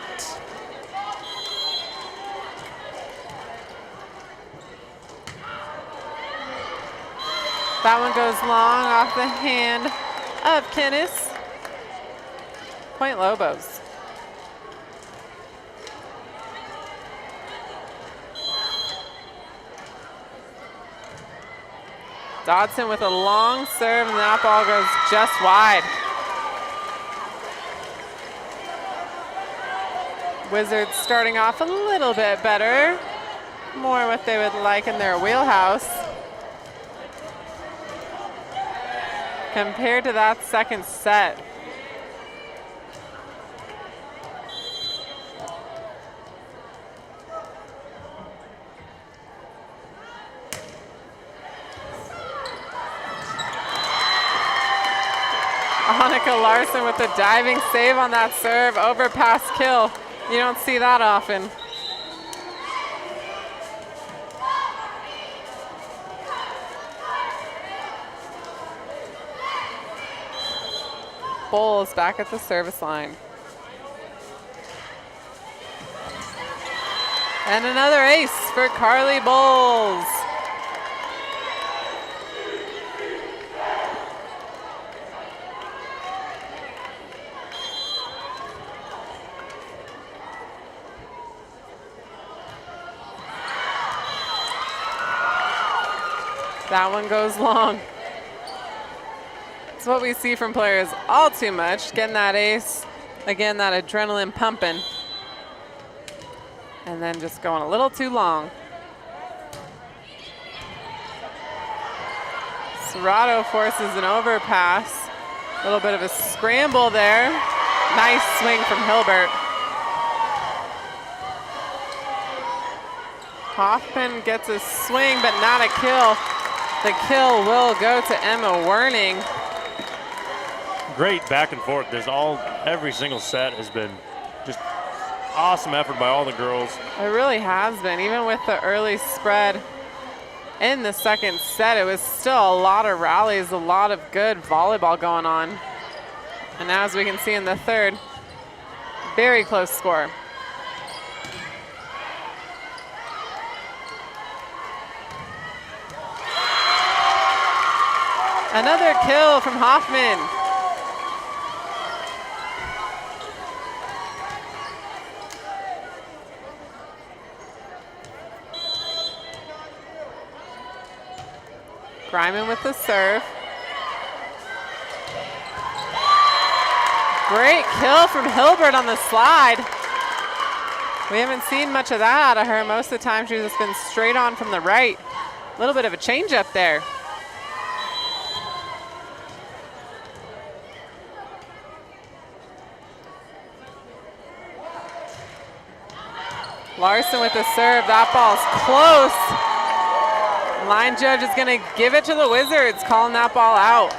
That one goes long off the hand of Kennis. Point Lobos. Dodson with a long serve, and that ball goes just wide. Wizards starting off a little bit better. More what they would like in their wheelhouse. Compared to that second set. Annika Larson with a diving save on that serve, overpass kill. You don't see that often. Bowles back at the service line. And another ace for Carly Bowles. That one goes long. It's what we see from players all too much, getting that ace. Again, that adrenaline pumping. And then just going a little too long. Serrato forces an overpass. A little bit of a scramble there. Nice swing from Hilbert. Hoffman gets a swing, but not a kill. The kill will go to Emma Werning. Great back and forth. Every single set has been just awesome effort by all the girls. It really has been. Even with the early spread in the second set, it was still a lot of rallies, a lot of good volleyball going on. And as we can see in the third, very close score. Another kill from Hoffman. Greiman with the serve. Great kill from Hilbert on the slide. We haven't seen much of that out of her. Most of the time she's just been straight on from the right. A little bit of a change up there. Larson with the serve. That ball's close. Line judge is going to give it to the Wizards, calling that ball out.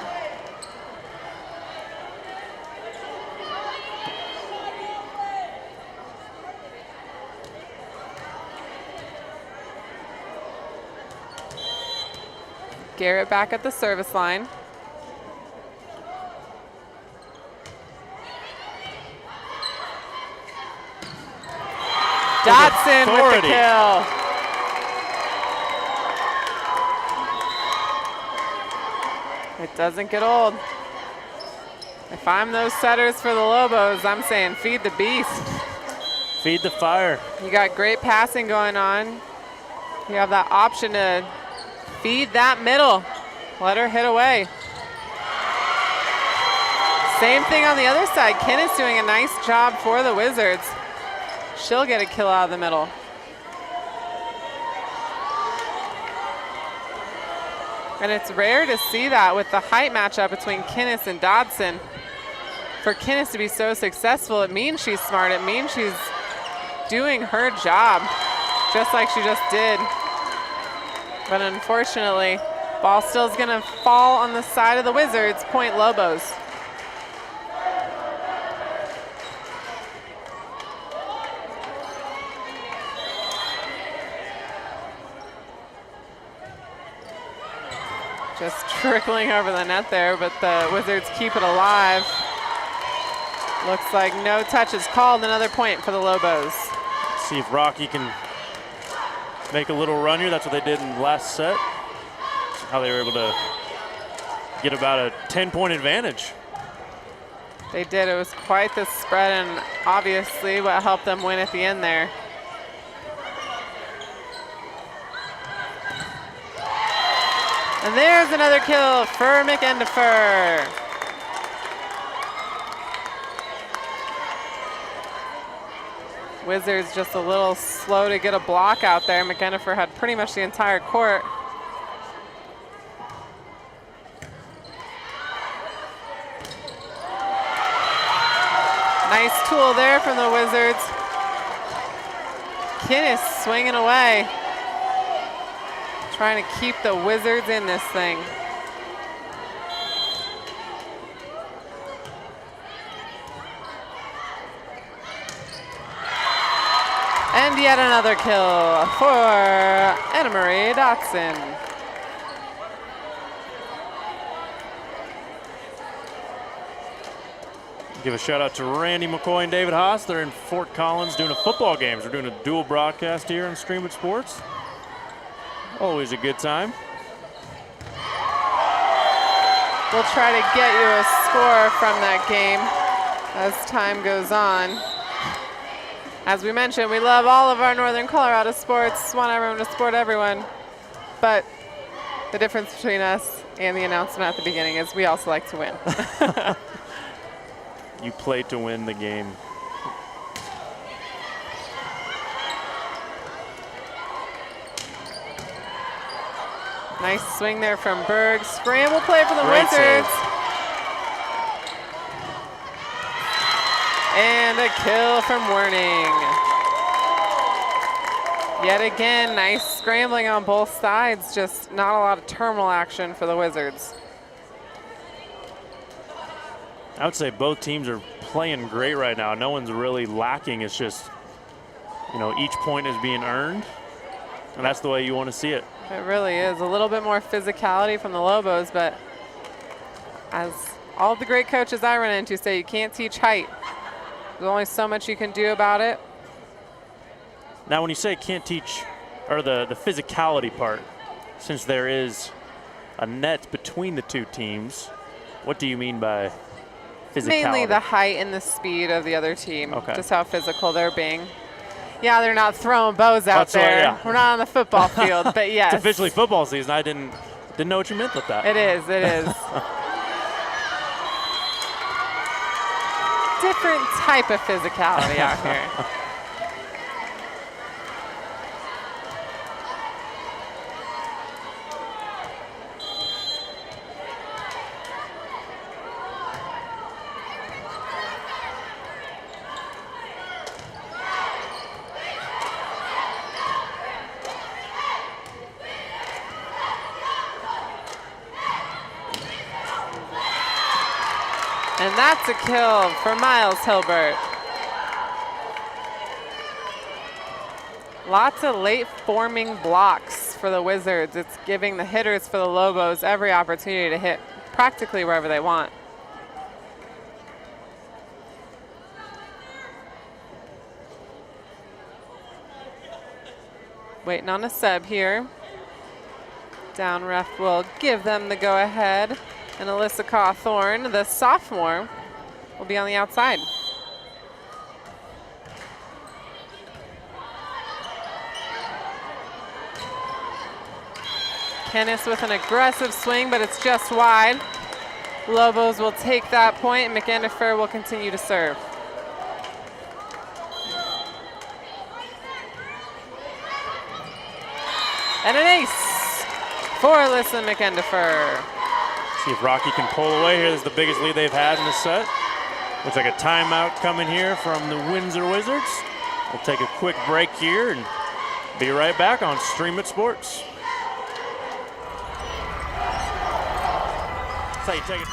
Garrett back at the service line. Dodson with the kill. It doesn't get old. If I'm those setters for the Lobos, I'm saying feed the beast. Feed the fire. You got great passing going on. You have that option to feed that middle. Let her hit away. Same thing on the other side. Kinnis doing a nice job for the Wizards. She'll get a kill out of the middle. And it's rare to see that with the height matchup between Kinnis and Dodson. For Kinnis to be so successful, it means she's smart. It means she's doing her job, just like she just did. But unfortunately, ball still is gonna fall on the side of the Wizards, point Lobos. Just trickling over the net there, but the Wizards keep it alive. Looks like no touch is called. Another point for the Lobos. See if Rocky can make a little run here. That's what they did in the last set. How they were able to get about a 10-point advantage. They did. It was quite the spread, and obviously what helped them win at the end there. And there's another kill for McEndifer. Wizards just a little slow to get a block out there. McEndifer had pretty much the entire court. Nice tool there from the Wizards. Kinnis swinging away. Trying to keep the Wizards in this thing. And yet another kill for Anna Marie Dotson. Give a shout out to Randy McCoy and David Haase. They're in Fort Collins doing a football game. We're doing a dual broadcast here on Stream It Sports. Always a good time. We'll try to get you a score from that game as time goes on. As we mentioned, we love all of our Northern Colorado sports, want everyone to support everyone. But the difference between us and the announcement at the beginning is we also like to win. You play to win the game. Nice swing there from Berg. Scramble play for the Great Wizards. save. And a kill from Werning. Yet again, nice scrambling on both sides. Just not a lot of terminal action for the Wizards. I would say both teams are playing great right now. No one's really lacking. It's just, you know, each point is being earned, and that's the way you want to see it. It really is. A little bit more physicality from the Lobos, but as all the great coaches I run into say, you can't teach height. There's only so much you can do about it. Now, when you say can't teach, or the physicality part, since there is a net between the two teams, what do you mean by physicality? Mainly the height and the speed of the other team. Okay. Just how physical they're being. Yeah, they're not throwing bows out there. Yeah. We're not on the football field, but yes. It's officially football season. I didn't know what you meant with that. It is, it is. Different type of physicality out here. And that's a kill for Miles Hilbert. Lots of late forming blocks for the Wizards. It's giving the hitters for the Lobos every opportunity to hit practically wherever they want. Waiting on a sub here. Down ref will give them the go-ahead. And Alyssa Cawthorn, the sophomore, will be on the outside. Kennis with an aggressive swing, but it's just wide. Lobos will take that point, and McAndifer will continue to serve. And an ace for Alyssa McAndifer. See if Rocky can pull away here. This is the biggest lead they've had in the set. Looks like a timeout coming here from the Windsor Wizards. We'll take a quick break here and be right back on Stream It Sports. That's how you take it.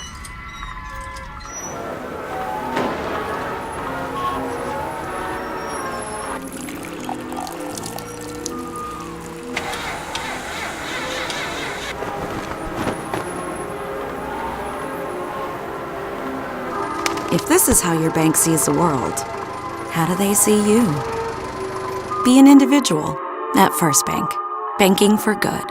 If this is how your bank sees the world, how do they see you? Be an individual at First Bank. Banking for good.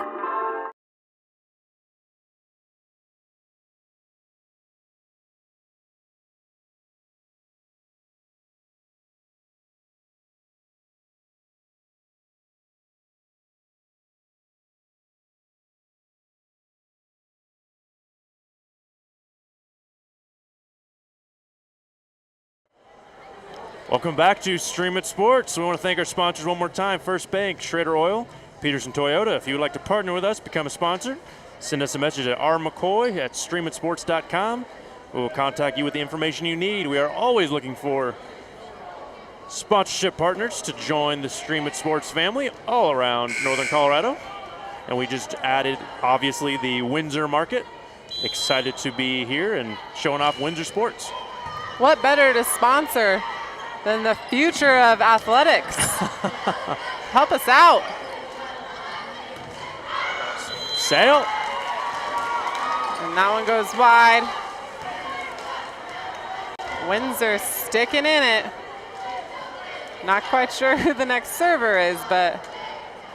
Welcome back to Stream It Sports. We want to thank our sponsors one more time. First Bank, Schrader Oil, Pedersen Toyota. If you would like to partner with us, become a sponsor, send us a message at rmccoy@streamitsports.com. We will contact you with the information you need. We are always looking for sponsorship partners to join the Stream It Sports family all around Northern Colorado. And we just added, obviously, the Windsor market. Excited to be here and showing off Windsor sports. What better to sponsor than the future of athletics? Help us out. Sail. And that one goes wide. Windsor sticking in it. Not quite sure who the next server is, but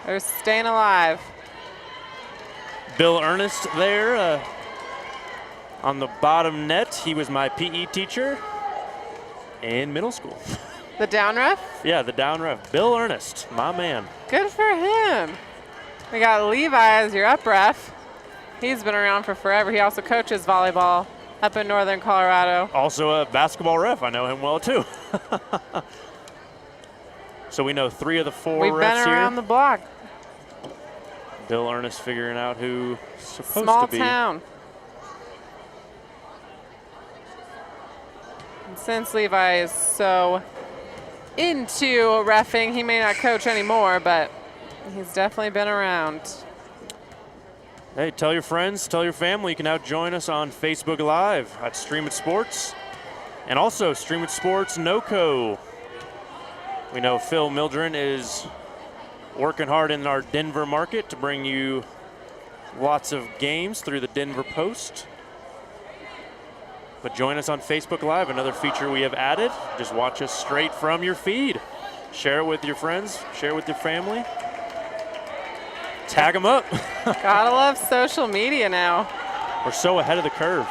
they're staying alive. Bill Ernest there on the bottom net. He was my PE teacher in middle school. The down ref? Yeah, the down ref. Bill Ernest, my man. Good for him. We got Levi as your up ref. He's been around for forever. He also coaches volleyball up in Northern Colorado. Also a basketball ref. I know him well, too. So we know 3 of the 4 refs here. We've been around the block. Bill Ernest figuring out who's supposed to be. Small town. And since Levi is so into reffing, he may not coach anymore, but he's definitely been around. Hey, tell your friends, tell your family. You can now join us on Facebook Live at Stream It Sports. And also Stream It Sports NoCo. We know Phil Mildren is working hard in our Denver market to bring you lots of games through the Denver Post. But join us on Facebook Live, another feature we have added. Just watch us straight from your feed. Share it with your friends, share it with your family. Tag them up. Gotta love social media now. We're so ahead of the curve.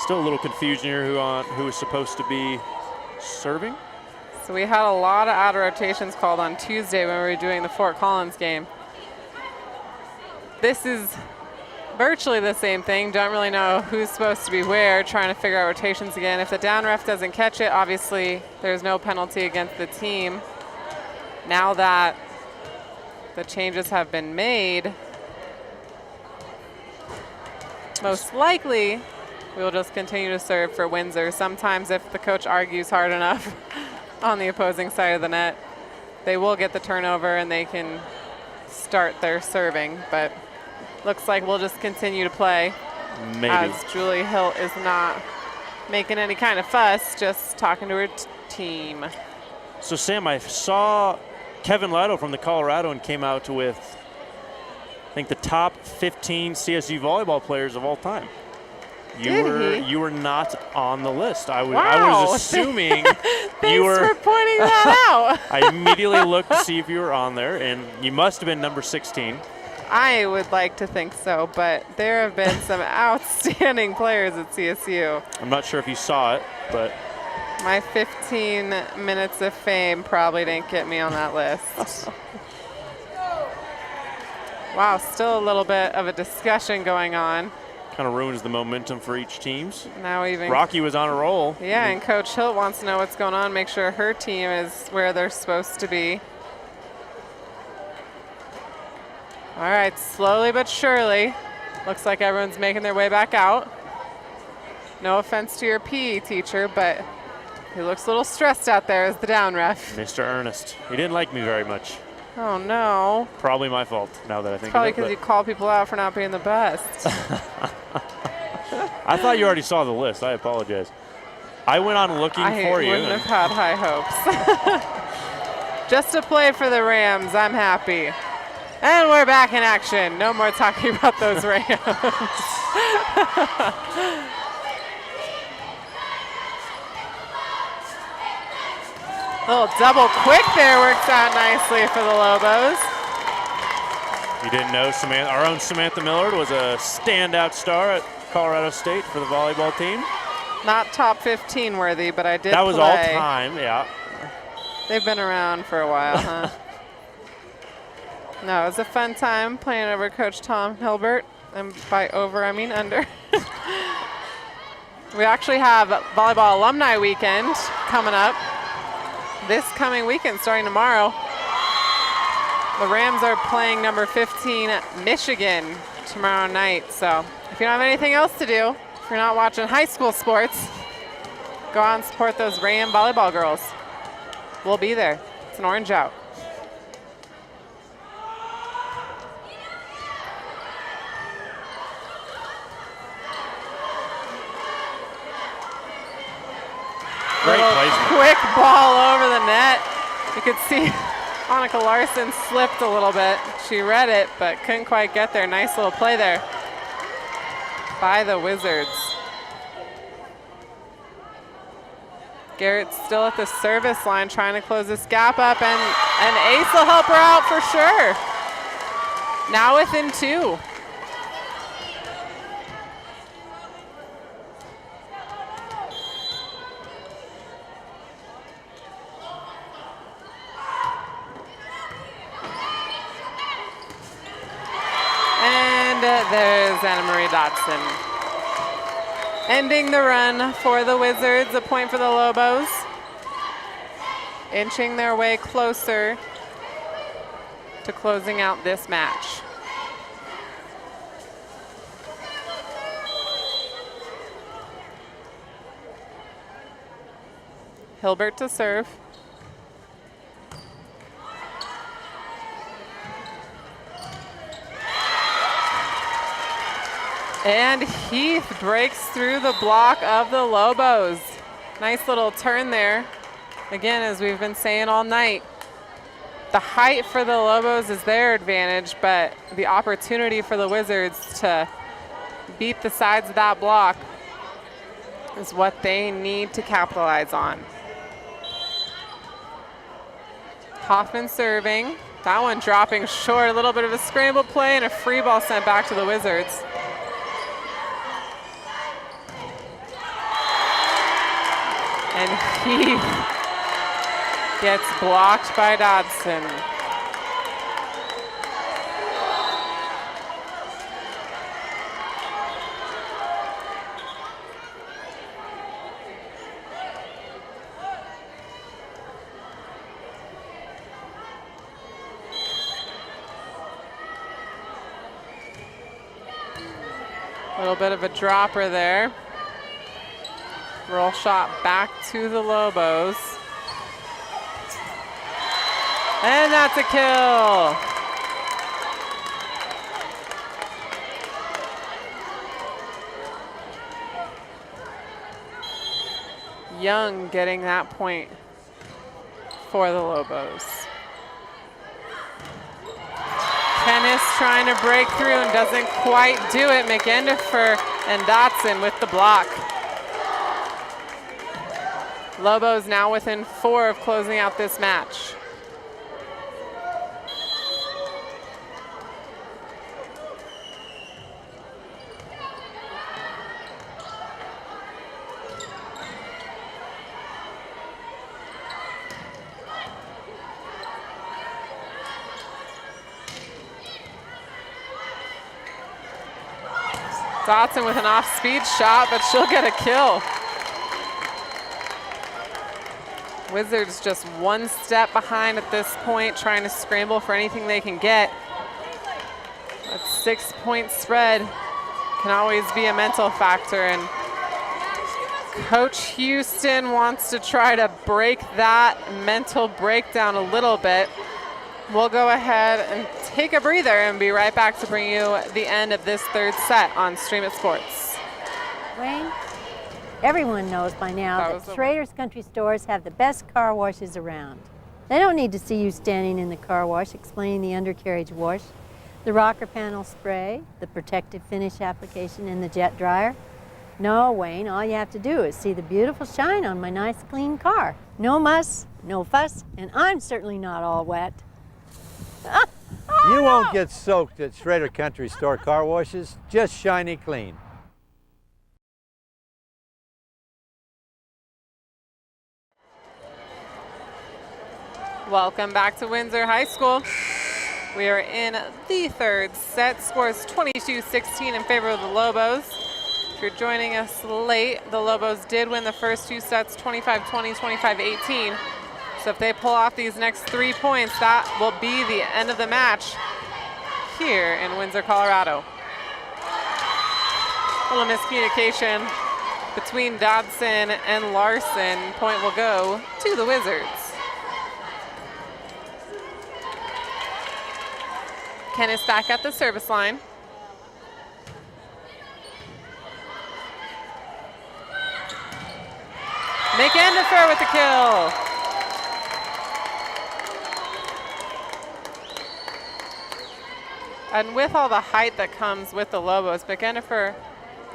Still a little confusion here who is supposed to be serving. So we had a lot of out of rotations called on Tuesday when we were doing the Fort Collins game. This is virtually the same thing. Don't really know who's supposed to be where, trying to figure out rotations again. If the down ref doesn't catch it, obviously there's no penalty against the team. Now that the changes have been made, most likely we will just continue to serve for Windsor. Sometimes if the coach argues hard enough on the opposing side of the net, they will get the turnover and they can start their serving, but looks like we'll just continue to play. Maybe. As Julie Hilt is not making any kind of fuss, just talking to her team. So, Sam, I saw Kevin Lido from the Coloradoan came out with, I think, the top 15 CSU volleyball players of all time. You were not on the list. I was assuming you were. Thanks for pointing that out. I immediately looked to see if you were on there, and you must have been number 16. I would like to think so, but there have been some outstanding players at CSU. I'm not sure if you saw it, but my 15 minutes of fame probably didn't get me on that list. Wow, still a little bit of a discussion going on. Kind of ruins the momentum for each teams. Now even Rocky was on a roll. Yeah, and Coach Hilt wants to know what's going on, make sure her team is where they're supposed to be. All right, slowly but surely. Looks like everyone's making their way back out. No offense to your PE teacher, but he looks a little stressed out there as the down ref. Mr. Ernest. He didn't like me very much. Oh, no. Probably my fault, now that I think Probably of it. because you call people out for not being the best. I thought you already saw the list. I apologize. I went on looking for you. I wouldn't have had high hopes. Just to play for the Rams, I'm happy. And we're back in action. No more talking about those Rams. Little double quick there works out nicely for the Lobos. You didn't know our own Samantha Millard was a standout star at Colorado State for the volleyball team. Not top 15 worthy, but I did That was play. all time, yeah. They've been around for a while, huh? No, it was a fun time playing over Coach Tom Hilbert. And by over, I mean under. We actually have Volleyball Alumni Weekend coming up. This coming weekend, starting tomorrow. The Rams are playing number 15 Michigan tomorrow night. So if you don't have anything else to do, if you're not watching high school sports, go out and support those Ram volleyball girls. We'll be there. It's an orange out. Great placement. Quick ball over the net. You could see Annika Larson slipped a little bit. She read it, but couldn't quite get there. Nice little play there by the Wizards. Garrett's still at the service line trying to close this gap up, and an ace will help her out for sure. Now within 2. There's Anna Marie Dotson. Ending the run for the Wizards, a point for the Lobos. Inching their way closer to closing out this match. Hilbert to serve. And Heath breaks through the block of the Lobos. Nice little turn there. Again, as we've been saying all night, the height for the Lobos is their advantage, but the opportunity for the Wizards to beat the sides of that block is what they need to capitalize on. Hoffman serving. That one dropping short. A little bit of a scramble play and a free ball sent back to the Wizards. And Heath gets blocked by Dodson. A little bit of a dropper there. Roll shot back to the Lobos. And that's a kill. Young getting that point for the Lobos. Kennis trying to break through and doesn't quite do it. McEndifer and Dotson with the block. Lobos now within 4 of closing out this match. Dotson with an off-speed shot, but she'll get a kill. Wizards just one step behind at this point, trying to scramble for anything they can get. That 6-point spread can always be a mental factor, and Coach Houston wants to try to break that mental breakdown a little bit. We'll go ahead and take a breather and be right back to bring you the end of this third set on Stream It Sports. Wayne, everyone knows by now that Schrader's Country Stores have the best car washes around. They don't need to see you standing in the car wash explaining the undercarriage wash, the rocker panel spray, the protective finish application, and the jet dryer. No, Wayne, all you have to do is see the beautiful shine on my nice clean car. No muss, no fuss, and I'm certainly not all wet. You won't get soaked at Schrader Country Store car washes, just shiny clean. Welcome back to Windsor High School. We are in the third set. Scores 22-16 in favor of the Lobos. If you're joining us late, the Lobos did win the first 2 sets 25-20, 25-18. So if they pull off these next 3 points, that will be the end of the match here in Windsor, Colorado. A little miscommunication between Dodson and Larson. Point will go to the Wizards. Kennis back at the service line. McEndifer with the kill. And with all the height that comes with the Lobos, McEndifer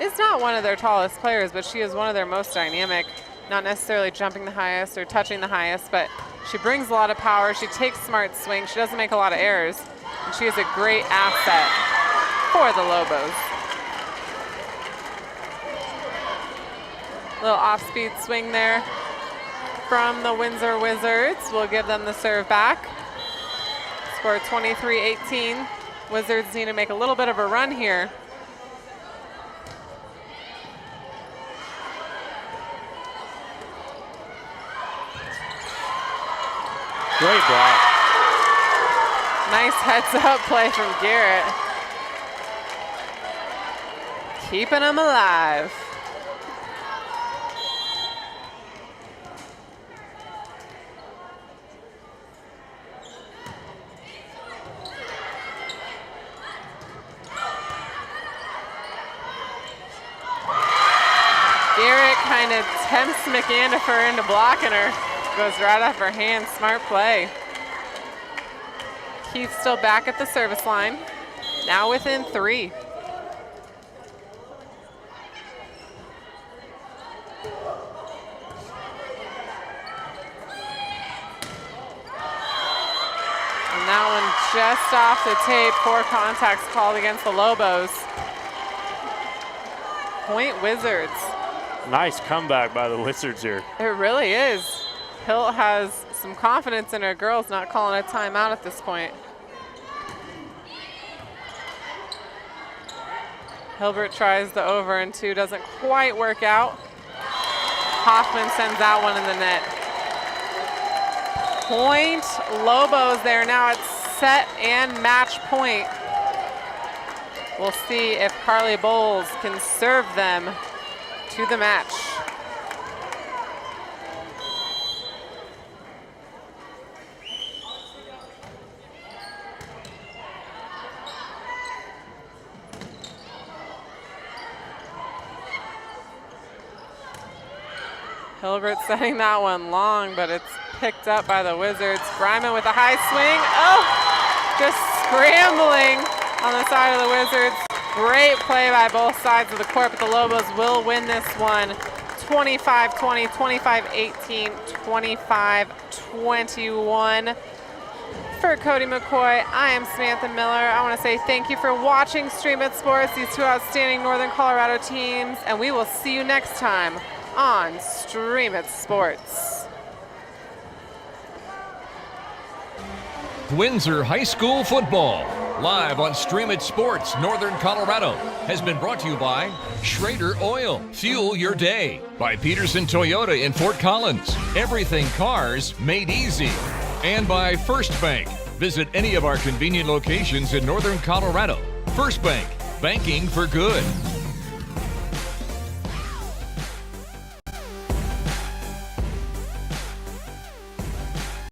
is not one of their tallest players, but she is one of their most dynamic. Not necessarily jumping the highest or touching the highest, but she brings a lot of power. She takes smart swings. She doesn't make a lot of errors. And she is a great asset for the Lobos. Little off-speed swing there from the Windsor Wizards. We'll give them the serve back. Score 23-18. Wizards need to make a little bit of a run here. Great block. Nice heads-up play from Garrett. Keeping them alive. Garrett kind of tempts McEndifer into blocking her. Goes right off her hand. Smart play. Keith still back at the service line. Now within 3. And that one just off the tape. 4 contacts called against the Lobos. Point Wizards. Nice comeback by the Wizards here. It really is. Hilt has some confidence in her girls not calling a timeout at this point. Hilbert tries the over and 2, doesn't quite work out. Hoffman sends that one in the net. Point Lobos there now at set and match point. We'll see if Carly Bowles can serve them to the match. Hilbert setting that one long, but it's picked up by the Wizards. Bryman with a high swing. Oh, just scrambling on the side of the Wizards. Great play by both sides of the court, but the Lobos will win this one 25-20, 25-18, 25-21. For Cody McCoy, I am Samantha Miller. I want to say thank you for watching Stream It Sports, these two outstanding Northern Colorado teams, and we will see you next time on Stream It Sports. Windsor High School football, live on Stream It Sports Northern Colorado, has been brought to you by Schrader Oil, fuel your day, by Pedersen Toyota in Fort Collins, everything cars made easy, and by First Bank. Visit any of our convenient locations in Northern Colorado. First Bank, banking for good.